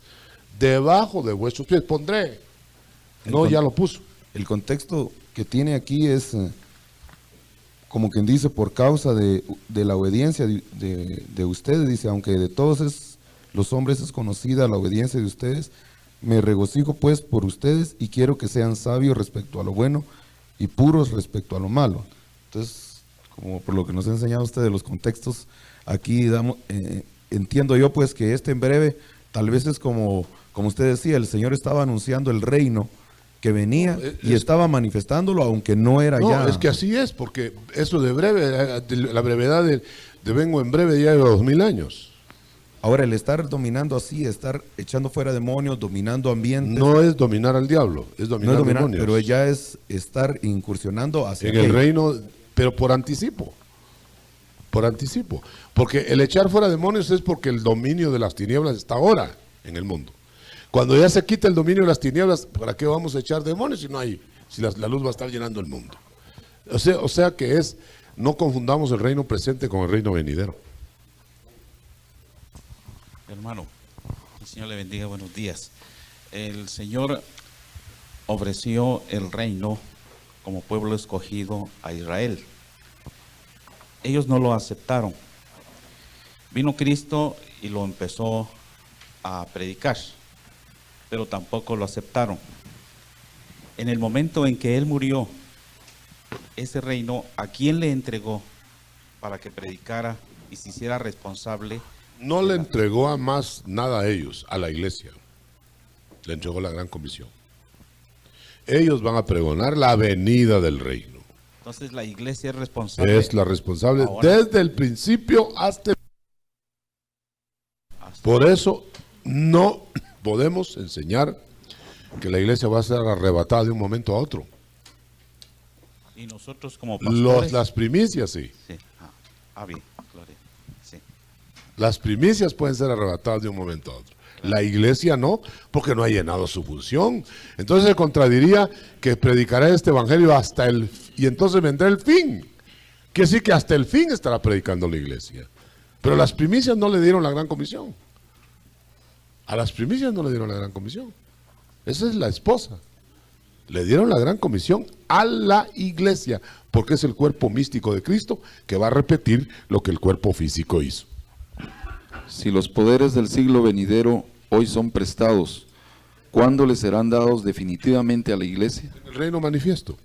debajo de vuestros pies, pondré. No, ya lo puso. El contexto que tiene aquí es, como quien dice, por causa de la obediencia de ustedes, dice, aunque de todos los hombres es conocida la obediencia de ustedes, me regocijo pues por ustedes y quiero que sean sabios respecto a lo bueno y puros respecto a lo malo. Entonces, como por lo que nos ha enseñado usted de los contextos, aquí entiendo yo pues que en breve, tal vez es como usted decía, el Señor estaba anunciando el reino que venía y estaba manifestándolo, aunque no era ya. No, es que así es, porque eso de breve, la brevedad de vengo en breve ya lleva 2000 años. Ahora, el estar dominando así, estar echando fuera demonios, dominando ambientes. No es dominar al diablo, es dominar demonios. Pero ya es estar incursionando hacia en el reino, pero por anticipo. Por anticipo. Porque el echar fuera demonios es porque el dominio de las tinieblas está ahora en el mundo. Cuando ya se quita el dominio de las tinieblas, ¿para qué vamos a echar demonios si no hay, si la luz va a estar llenando el mundo? O sea que no confundamos el reino presente con el reino venidero. Hermano, el Señor le bendiga, buenos días. El Señor ofreció el reino como pueblo escogido a Israel. ellos no lo aceptaron. Vino Cristo y lo empezó a predicar, pero tampoco lo aceptaron. En el momento en que Él murió, ese reino, ¿a quién le entregó para que predicara y se hiciera responsable? No le entregó a más nada a ellos, a la iglesia. Le entregó la gran comisión. Ellos van a pregonar la venida del reino. Entonces la iglesia es responsable. Es la responsable ahora, desde el principio hasta el... Por eso no podemos enseñar que la iglesia va a ser arrebatada de un momento a otro. Y nosotros como pastores... Las primicias sí. Sí. Bien, gloria. Sí. Las primicias pueden ser arrebatadas de un momento a otro. La iglesia no, porque no ha llenado su función. Entonces se contradiría que predicará este evangelio hasta el... Y entonces vendrá el fin. Que sí que hasta el fin estará predicando la iglesia. Pero las primicias no le dieron la gran comisión. A las primicias no le dieron la gran comisión. Esa es la esposa. Le dieron la gran comisión a la iglesia, porque es el cuerpo místico de Cristo que va a repetir lo que el cuerpo físico hizo. Si los poderes del siglo venidero hoy son prestados, ¿cuándo les serán dados definitivamente a la iglesia? El reino manifiesto.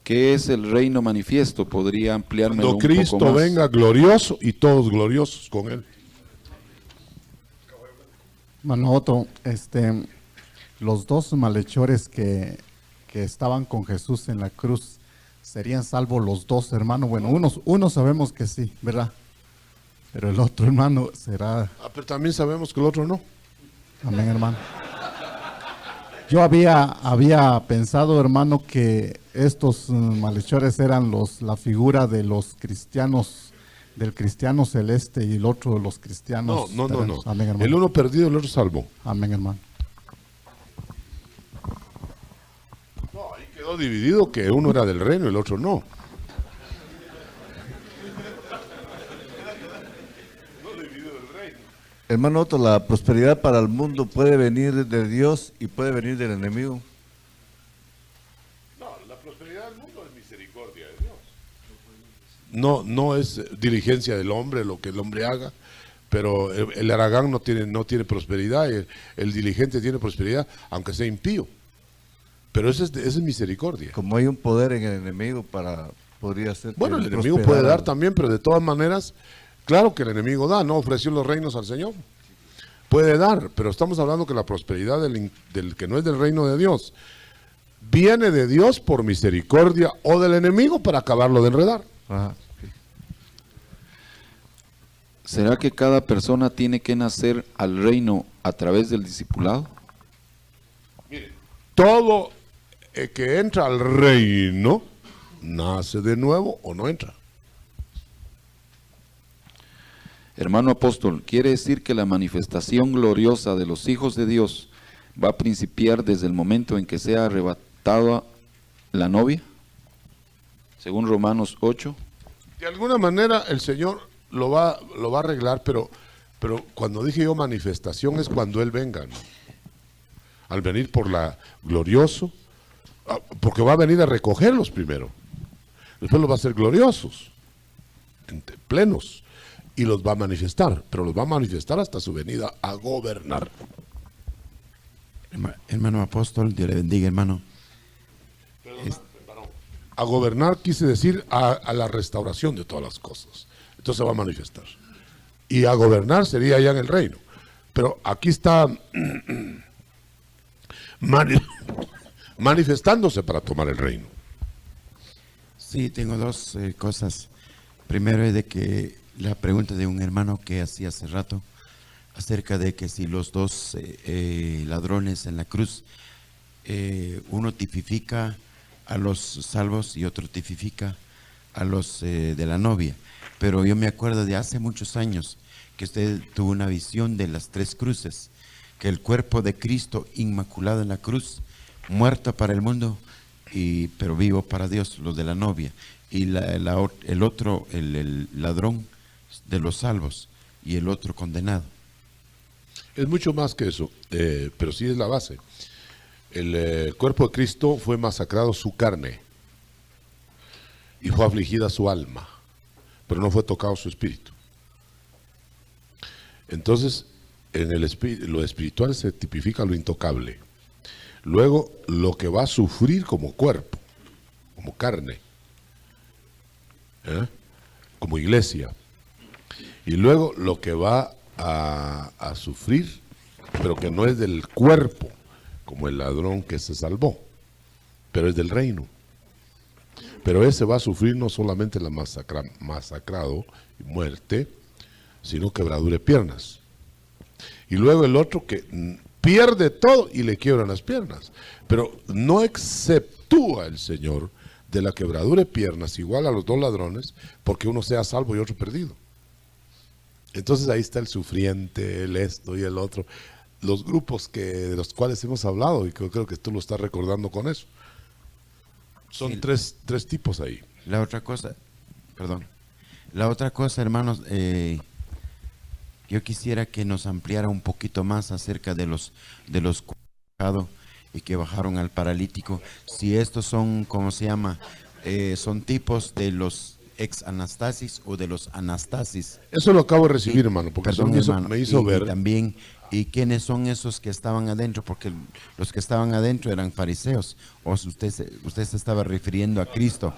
¿Qué es el reino manifiesto? ¿Podría ampliarme un poco más? Cuando Cristo venga glorioso y todos gloriosos con él. Hermano Otto, los dos malhechores que estaban con Jesús en la cruz, ¿serían salvos los dos, hermano? Bueno, uno sabemos que sí, ¿verdad? Pero el otro, hermano, será... Pero también sabemos que el otro no. Amén, hermano. Yo había pensado, hermano, que estos malhechores eran la figura de los cristianos, del cristiano celeste, y el otro de los cristianos. No. Amén, hermano. El uno perdido, el otro salvo. Amén, hermano. No, ahí quedó dividido que uno era del reino y el otro no. Hermano Otto, la prosperidad para el mundo puede venir de Dios y puede venir del enemigo. No, la prosperidad del mundo es misericordia de Dios. No es diligencia del hombre, lo que el hombre haga, pero el aragán no tiene prosperidad, el diligente tiene prosperidad, aunque sea impío. Pero esa es misericordia. Como hay un poder en el enemigo podría ser... Bueno, el enemigo puede dar también, pero de todas maneras... Claro que el enemigo da, no ofreció los reinos al Señor. Puede dar, pero estamos hablando que la prosperidad del que no es del reino de Dios viene de Dios por misericordia o del enemigo para acabarlo de enredar. ¿Será que cada persona tiene que nacer al reino a través del discipulado? Mire, todo que entra al reino nace de nuevo o no entra. Hermano apóstol, ¿quiere decir que la manifestación gloriosa de los hijos de Dios va a principiar desde el momento en que sea arrebatada la novia? Según Romanos 8. De alguna manera el Señor lo va a arreglar, pero cuando dije yo manifestación es cuando Él venga, ¿no? Al venir por la glorioso, porque va a venir a recogerlos primero, después los va a hacer gloriosos, plenos. Y los va a manifestar, pero los va a manifestar hasta su venida a gobernar. Hermano apóstol, Dios le bendiga, hermano. A gobernar quise decir a la restauración de todas las cosas. Entonces se va a manifestar. Y a gobernar sería ya en el reino. Pero aquí está manifestándose para tomar el reino. Sí, tengo dos cosas. Primero es de que la pregunta de un hermano que hacía hace rato acerca de que si los dos ladrones en la cruz, uno tipifica a los salvos y otro tipifica a los de la novia. Pero yo me acuerdo de hace muchos años que usted tuvo una visión de las tres cruces, que el cuerpo de Cristo inmaculado en la cruz, muerto para el mundo, pero vivo para Dios, los de la novia, y el otro, el ladrón de los salvos, y el otro condenado. Es mucho más que eso, pero sí es la base. El cuerpo de Cristo fue masacrado su carne, y fue afligida su alma, pero no fue tocado su espíritu. Entonces, en el lo espiritual se tipifica lo intocable. Luego, lo que va a sufrir como cuerpo, como carne, como iglesia. Y luego lo que va a sufrir, pero que no es del cuerpo, como el ladrón que se salvó, pero es del reino. Pero ese va a sufrir no solamente la masacrado y muerte, sino quebradura de piernas. Y luego el otro que pierde todo y le quiebran las piernas. Pero no exceptúa el Señor de la quebradura de piernas igual a los dos ladrones, porque uno sea salvo y otro perdido. Entonces ahí está el sufriente, el esto y el otro. Los grupos de los cuales hemos hablado, y creo que tú lo estás recordando con eso. Son tres tipos ahí. La otra cosa, hermanos, yo quisiera que nos ampliara un poquito más acerca de los y que bajaron al paralítico. Si estos son, ¿cómo se llama? Son tipos de los ex anastasis o de los anastasis. Eso lo acabo de recibir, hermano, porque me hizo ver. Y también, ¿y quiénes son esos que estaban adentro? Porque los que estaban adentro eran fariseos. O usted se estaba refiriendo a Cristo.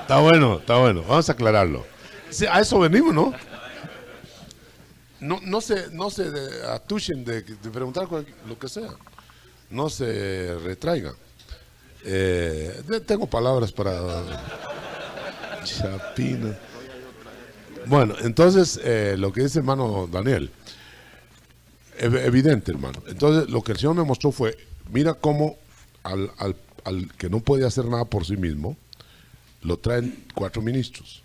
Está bueno. Vamos a aclararlo. Sí, a eso venimos, ¿no? No se atuchen de preguntar lo que sea. No se retraigan. Tengo palabras para Chapina. Bueno, entonces lo que dice hermano Daniel, evidente, hermano. Entonces lo que el Señor me mostró fue, mira cómo al que no puede hacer nada por sí mismo, lo traen 4 ministros.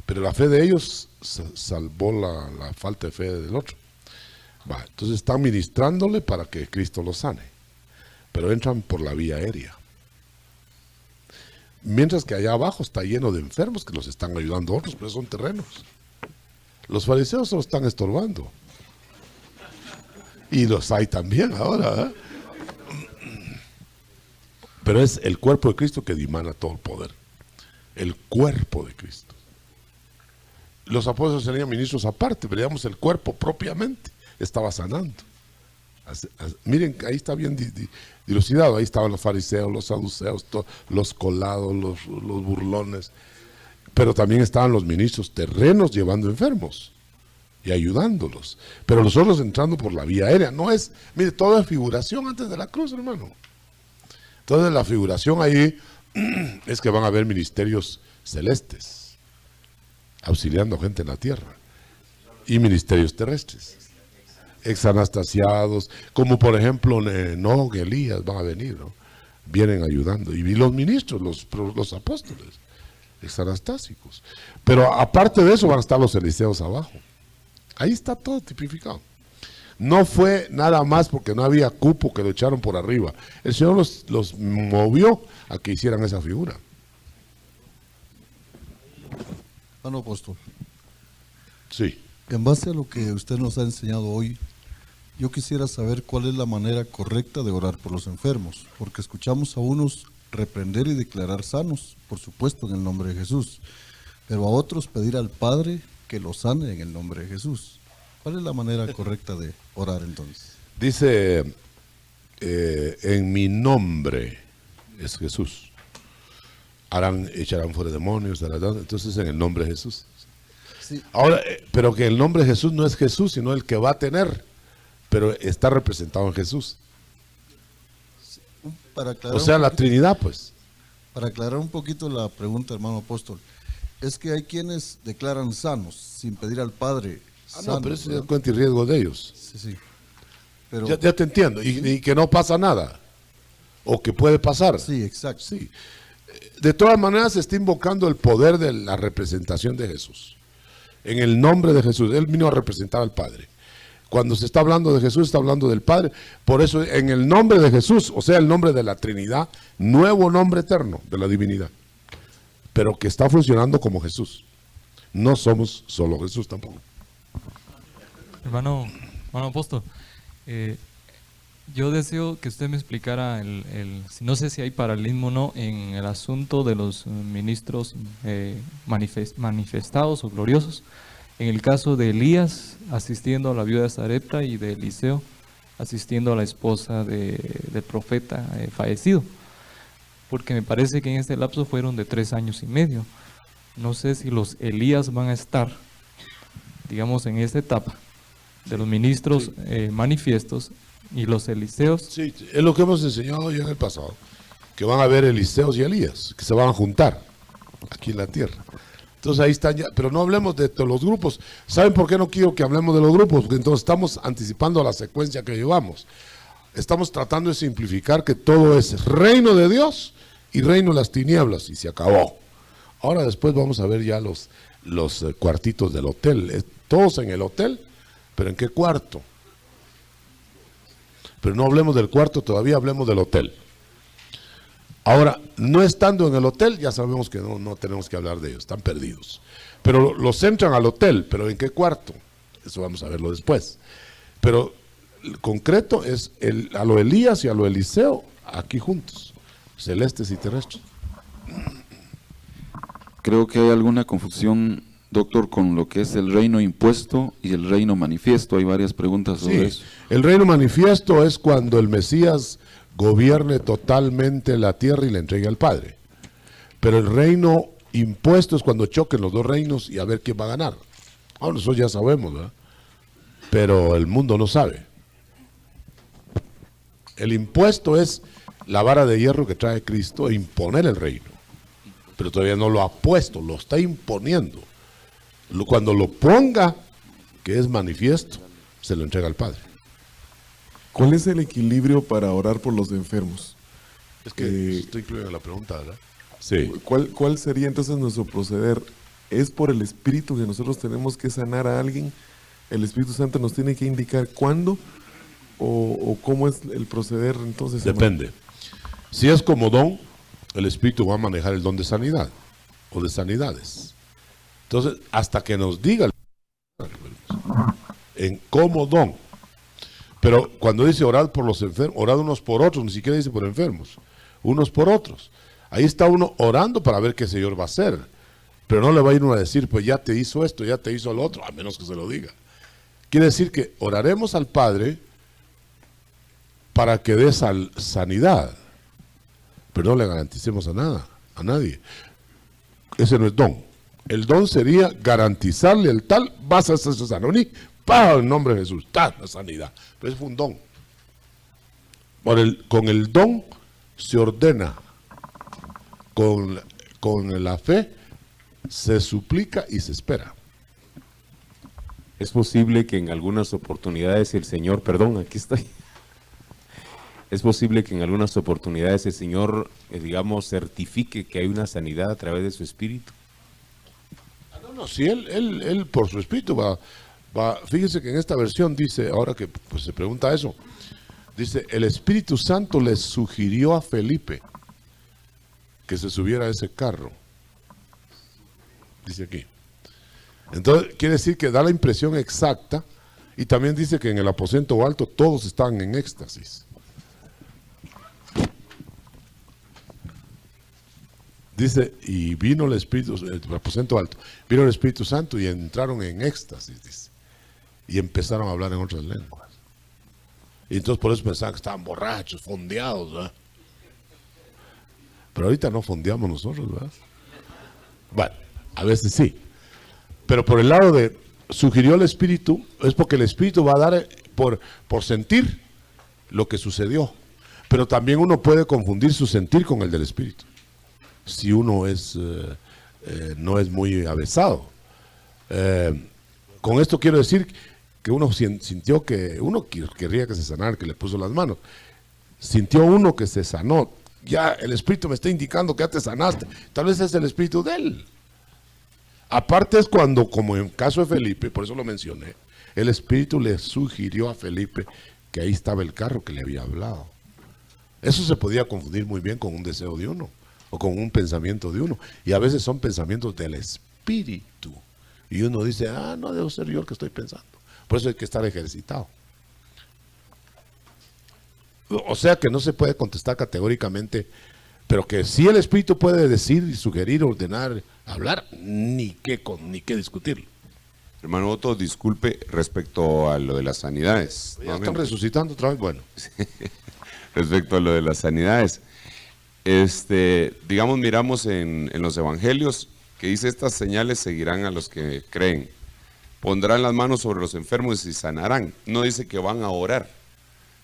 Pero la fe de ellos salvó la falta de fe del otro. Entonces están ministrándole para que Cristo los sane. Pero entran por la vía aérea. Mientras que allá abajo está lleno de enfermos que los están ayudando a otros, pero son terrenos. Los fariseos se los están estorbando. Y los hay también ahora. Pero es el cuerpo de Cristo que dimana todo el poder. El cuerpo de Cristo. Los apóstoles serían ministros aparte, veríamos el cuerpo propiamente, estaba sanando. Miren, ahí está bien dilucidado, ahí estaban los fariseos, los saduceos, los colados, los burlones, pero también estaban los ministros terrenos llevando enfermos y ayudándolos, pero los otros entrando por la vía aérea. No es, mire, todo es figuración antes de la cruz, hermano. Entonces la figuración ahí es que van a haber ministerios celestes auxiliando gente en la tierra, y ministerios terrestres, exanastasiados, como por ejemplo Enoc, Elías van a venir, ¿no? Vienen ayudando, y los ministros, los apóstoles, exanastásicos. Pero aparte de eso van a estar los eliseos abajo. Ahí está todo tipificado. No fue nada más porque no había cupo que lo echaron por arriba. El Señor los movió a que hicieran esa figura. Hermano apóstol. Sí. En base a lo que usted nos ha enseñado hoy, yo quisiera saber cuál es la manera correcta de orar por los enfermos, porque escuchamos a unos reprender y declarar sanos, por supuesto en el nombre de Jesús, pero a otros pedir al Padre que los sane en el nombre de Jesús. ¿Cuál es la manera correcta de orar entonces? Dice, en mi nombre es Jesús. Echarán fuera demonios, entonces en el nombre de Jesús. Sí. Ahora, pero que el nombre de Jesús no es Jesús, sino el que va a tener, pero está representado en Jesús. Sí, o sea, la Trinidad, pues. Para aclarar un poquito la pregunta, hermano apóstol, es que hay quienes declaran sanos sin pedir al Padre. No, pero eso es cuenta y riesgo de ellos. Sí. Pero, ya te entiendo, y que no pasa nada, o que puede pasar. Sí, exacto. Sí. De todas maneras se está invocando el poder de la representación de Jesús. En el nombre de Jesús, Él vino a representar al Padre. Cuando se está hablando de Jesús, está hablando del Padre. Por eso, en el nombre de Jesús, o sea, el nombre de la Trinidad, nuevo nombre eterno de la divinidad, pero que está funcionando como Jesús. No somos solo Jesús tampoco. Hermano apóstol, Yo deseo que usted me explicara no sé si hay paralelismo o no, en el asunto de los ministros manifestados o gloriosos. En el caso de Elías asistiendo a la viuda de Sarepta y de Eliseo asistiendo a la esposa del profeta fallecido. Porque me parece que en este lapso fueron de 3 años y medio. No sé si los Elías van a estar, digamos, en esta etapa de los ministros manifiestos y los Eliseos. Sí, es lo que hemos enseñado ya en el pasado, que van a haber Eliseos y Elías, que se van a juntar aquí en la tierra. Entonces ahí están ya, pero no hablemos de los grupos. ¿Saben por qué no quiero que hablemos de los grupos? Porque entonces estamos anticipando la secuencia que llevamos. Estamos tratando de simplificar que todo es reino de Dios y reino de las tinieblas, y se acabó. Ahora después vamos a ver ya los cuartitos del hotel. Todos en el hotel, pero ¿en qué cuarto? Pero no hablemos del cuarto todavía, hablemos del hotel. Ahora, no estando en el hotel, ya sabemos que no tenemos que hablar de ellos, están perdidos. Pero los entran al hotel, pero ¿en qué cuarto? Eso vamos a verlo después. Pero el concreto es a lo Elías y a lo Eliseo, aquí juntos, celestes y terrestres. Creo que hay alguna confusión, doctor, con lo que es el reino impuesto y el reino manifiesto. Hay varias preguntas sobre eso. El reino manifiesto es cuando el Mesías gobierne totalmente la tierra y la entregue al Padre. Pero el reino impuesto es cuando choquen los dos reinos y a ver quién va a ganar. Ahora nosotros ya sabemos, ¿verdad? Pero el mundo no sabe. El impuesto es la vara de hierro que trae Cristo e imponer el reino. Pero todavía no lo ha puesto, lo está imponiendo. Cuando lo ponga, que es manifiesto, se lo entrega al Padre. ¿Cuál es el equilibrio para orar por los enfermos? Es que estoy incluyendo la pregunta, ¿verdad? Sí. ¿Cuál sería entonces nuestro proceder? ¿Es por el Espíritu que nosotros tenemos que sanar a alguien? ¿El Espíritu Santo nos tiene que indicar cuándo? ¿O cómo es el proceder entonces? Depende. Si es como don, el Espíritu va a manejar el don de sanidad o de sanidades. Entonces, hasta que nos diga en cómo don. Pero cuando dice orad por los enfermos, orad unos por otros, ni siquiera dice por enfermos, unos por otros. Ahí está uno orando para ver qué el Señor va a hacer. Pero no le va a ir uno a decir, pues ya te hizo esto, ya te hizo lo otro, a menos que se lo diga. Quiere decir que oraremos al Padre para que dé sanidad, pero no le garanticemos a nadie. Ese no es don. El don sería garantizarle al tal, vas a ser sano. ¡Pah! En nombre de Jesús, ¡ta! La sanidad. Pero eso fue un don. Con el don se ordena, con la fe se suplica y se espera. Es posible que en algunas oportunidades el Señor, aquí estoy. Es posible que en algunas oportunidades el Señor, digamos, certifique que hay una sanidad a través de su Espíritu. No, si él por su Espíritu va. Fíjense que en esta versión dice, ahora que pues, se pregunta eso, dice, el Espíritu Santo le sugirió a Felipe que se subiera a ese carro. Dice aquí. Entonces, quiere decir que da la impresión exacta, y también dice que en el aposento alto todos estaban en éxtasis. Dice, y vino el aposento alto, vino el Espíritu Santo y entraron en éxtasis, dice. Y empezaron a hablar en otras lenguas. Y entonces por eso pensaban que estaban borrachos, fondeados, ¿verdad? Pero ahorita no fondeamos nosotros, ¿verdad? Bueno, a veces sí. Pero por el lado de sugirió el Espíritu, es porque el Espíritu va a dar por sentir lo que sucedió. Pero también uno puede confundir su sentir con el del Espíritu. Si uno no es muy avesado. Con esto quiero decir que uno sintió que uno querría que se sanara, que le puso las manos. Sintió uno que se sanó. Ya el Espíritu me está indicando que ya te sanaste. Tal vez es el Espíritu de él. Aparte es cuando, como en el caso de Felipe, por eso lo mencioné, el Espíritu le sugirió a Felipe que ahí estaba el carro que le había hablado. Eso se podía confundir muy bien con un deseo de uno o con un pensamiento de uno. Y a veces son pensamientos del Espíritu. Y uno dice, no debo ser yo el que estoy pensando. Por eso hay que estar ejercitado. O sea que no se puede contestar categóricamente, pero que sí el Espíritu puede decir, sugerir, ordenar, hablar, ni qué discutirlo. Hermano Otto, disculpe respecto a lo de las sanidades. Ya están resucitando otra vez, bueno. Respecto a lo de las sanidades. Digamos, miramos en los evangelios que dice: estas señales seguirán a los que creen. Pondrán las manos sobre los enfermos y sanarán. No dice que van a orar,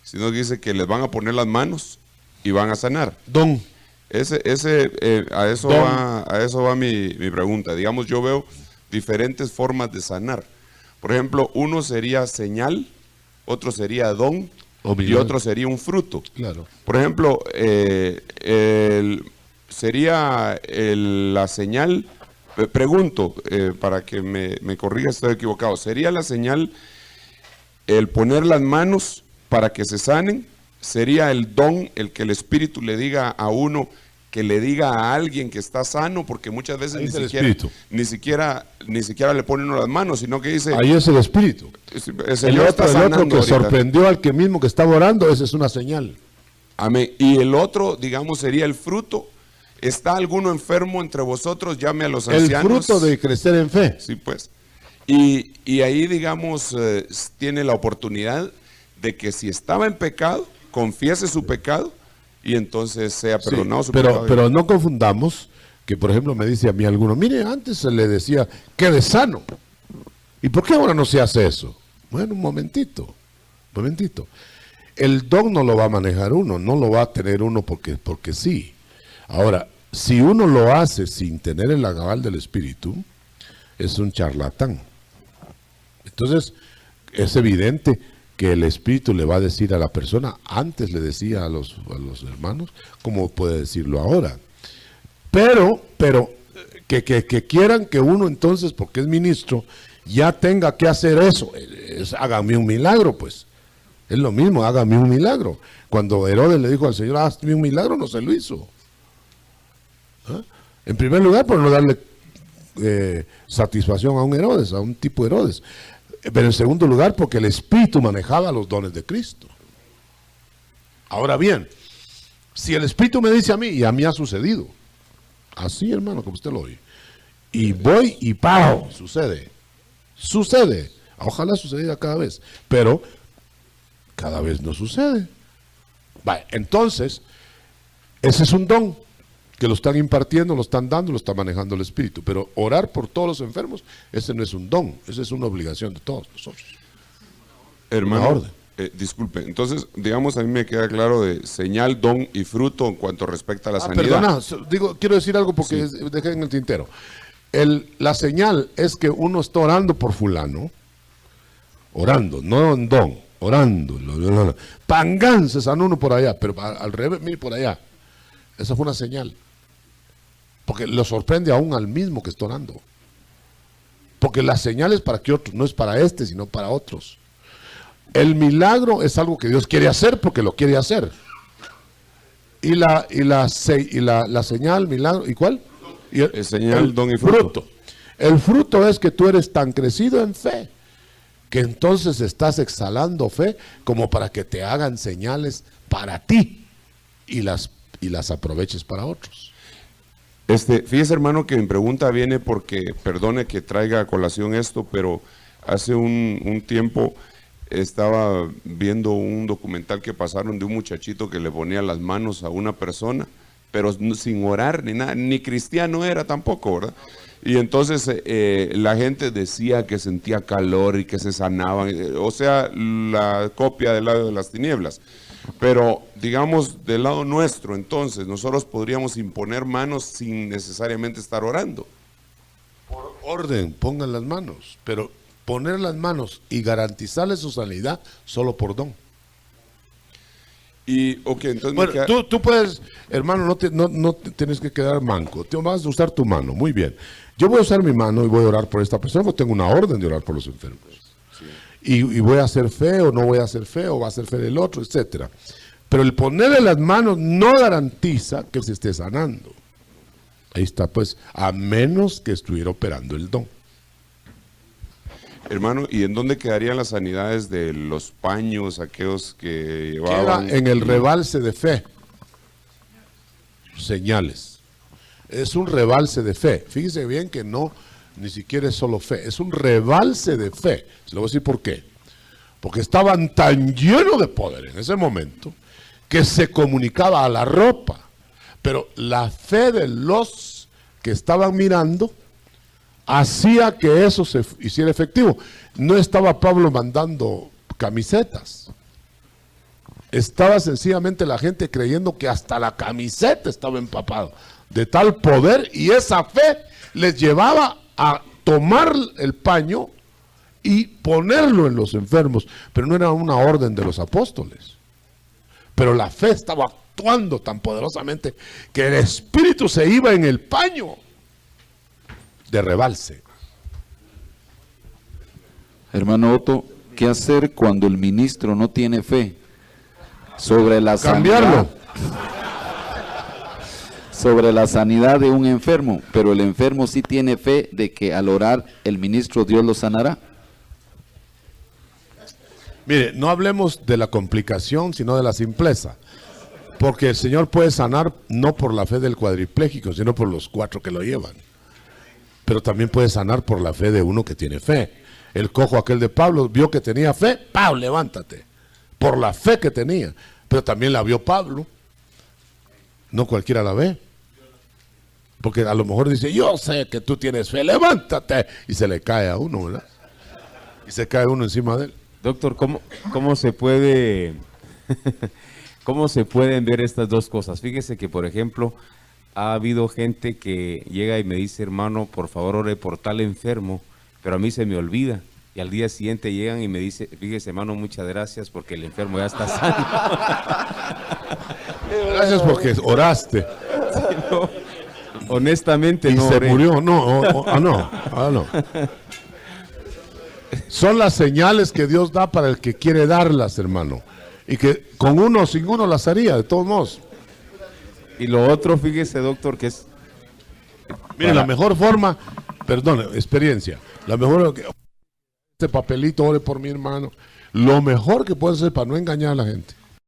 sino que dice que les van a poner las manos y van a sanar. Don. A eso va mi pregunta. Digamos, yo veo diferentes formas de sanar. Por ejemplo, uno sería señal, otro sería don y otro sería un fruto. Claro. Por ejemplo, sería la señal, pregunto, para que me corrija si estoy equivocado, ¿sería la señal el poner las manos para que se sanen? ¿Sería el don el que el Espíritu le diga a uno, que le diga a alguien que está sano? Porque muchas veces ni siquiera le pone uno las manos, sino que dice... Ahí es el Espíritu. El otro que sorprendió al que mismo que estaba orando, esa es una señal. Amén. Y el otro, digamos, sería el fruto. ¿Está alguno enfermo entre vosotros? Llame a los ancianos. El fruto de crecer en fe. Sí, pues. Y ahí, digamos, tiene la oportunidad de que si estaba en pecado, confiese su pecado y entonces sea perdonado su pecado. Pero no confundamos que, por ejemplo, me dice a mí alguno, mire, antes se le decía, quede sano. ¿Y por qué ahora no se hace eso? Bueno, un momentito. El don no lo va a manejar uno, no lo va a tener uno porque sí. Ahora, si uno lo hace sin tener el aval del Espíritu, es un charlatán. Entonces, es evidente que el Espíritu le va a decir a la persona, antes le decía a los hermanos, como puede decirlo ahora. Pero que quieran que uno entonces, porque es ministro, ya tenga que hacer eso. Hágame un milagro, pues. Es lo mismo, hágame un milagro. Cuando Herodes le dijo al Señor, hazme un milagro, no se lo hizo. ¿Ah? En primer lugar, por no darle satisfacción a un Herodes, a un tipo Herodes. Pero en segundo lugar, porque el Espíritu manejaba los dones de Cristo. Ahora bien, si el Espíritu me dice a mí, y a mí ha sucedido, así hermano, como usted lo oye, y voy y ¡pau! Sucede. Ojalá sucediera cada vez, pero cada vez no sucede. Vale, entonces, ese es un don que lo están impartiendo, lo están dando, lo está manejando el Espíritu. Pero orar por todos los enfermos, ese no es un don, esa es una obligación de todos nosotros. Hermano, disculpe, entonces, digamos, a mí me queda claro de señal, don y fruto en cuanto respecta a la sanidad. Perdona, quiero decir algo porque dejé en el tintero. La señal es que uno está orando por fulano, orando, no en don, orando. Pangán se sanó uno por allá, pero al revés, mire por allá. Esa fue una señal. Porque lo sorprende aún al mismo que está orando. Porque la señal es para que otros, no es para este, sino para otros. El milagro es algo que Dios quiere hacer porque lo quiere hacer. Y la señal, milagro, ¿y cuál? Señal, don y fruto. El fruto es que tú eres tan crecido en fe que entonces estás exhalando fe como para que te hagan señales para ti y las aproveches para otros. Fíjese, hermano, que mi pregunta viene porque, perdone que traiga a colación esto, pero hace un tiempo estaba viendo un documental que pasaron de un muchachito que le ponía las manos a una persona, pero sin orar ni nada, ni cristiano era tampoco, ¿verdad? Y entonces la gente decía que sentía calor y que se sanaban, o sea, la copia del lado de las tinieblas. Pero, digamos, del lado nuestro, entonces, nosotros podríamos imponer manos sin necesariamente estar orando. Por orden, pongan las manos, pero poner las manos y garantizarle su sanidad solo por don. Y, entonces bueno, tú puedes, hermano, no tienes que quedar manco, tú vas a usar tu mano, muy bien. Yo voy a usar mi mano y voy a orar por esta persona, porque tengo una orden de orar por los enfermos. Sí. Y voy a hacer fe o no voy a hacer fe o va a hacer fe del otro, etcétera. Pero el ponerle las manos no garantiza que se esté sanando. Ahí está, pues, a menos que estuviera operando el don. Hermano, ¿y en dónde quedarían las sanidades de los paños, aquellos que llevaban? Queda en el rebalse de fe. Señales. Es un rebalse de fe. Fíjese bien que no, ni siquiera es solo fe, es un rebalse de fe. Se lo voy a decir por qué. Porque estaban tan llenos de poder en ese momento que se comunicaba a la ropa. Pero la fe de los que estaban mirando hacía que eso se hiciera efectivo. No estaba Pablo mandando camisetas. Estaba sencillamente la gente creyendo que hasta la camiseta estaba empapada de tal poder, y esa fe les llevaba a tomar el paño y ponerlo en los enfermos. Pero no era una orden de los apóstoles. Pero la fe estaba actuando tan poderosamente que el Espíritu se iba en el paño de rebalse. Hermano Otto, ¿qué hacer cuando el ministro no tiene fe sobre la Cambiarlo. sobre la sanidad de un enfermo, pero el enfermo sí tiene fe de que al orar el ministro Dios lo sanará? Mire, no hablemos de la complicación, sino de la simpleza. Porque el Señor puede sanar no por la fe del cuadripléjico, sino por los 4 que lo llevan. Pero también puede sanar por la fe de uno que tiene fe. El cojo aquel de Pablo vio que tenía fe, ¡pau! Levántate. Por la fe que tenía. Pero también la vio Pablo. No cualquiera la ve. Porque a lo mejor dice, yo sé que tú tienes fe, levántate. Y se le cae a uno, ¿verdad? Y se cae uno encima de él. Doctor, ¿cómo se puede... ¿Cómo se pueden ver estas dos cosas? Fíjese que, por ejemplo, ha habido gente que llega y me dice, hermano, por favor, ore por tal enfermo, pero a mí se me olvida. Y al día siguiente llegan y me dice, fíjese, hermano, muchas gracias porque el enfermo ya está sano. Gracias porque oraste. Sí, no, honestamente y no se oré. murió. No. Son las señales que Dios da para el que quiere darlas, hermano. Y que con uno o sin uno las haría, de todos modos. Y lo otro, fíjese, doctor, que es... Mire, la mejor forma, perdón, experiencia, la mejor, este papelito, ore por mi hermano, lo mejor que puede hacer para no engañar a la gente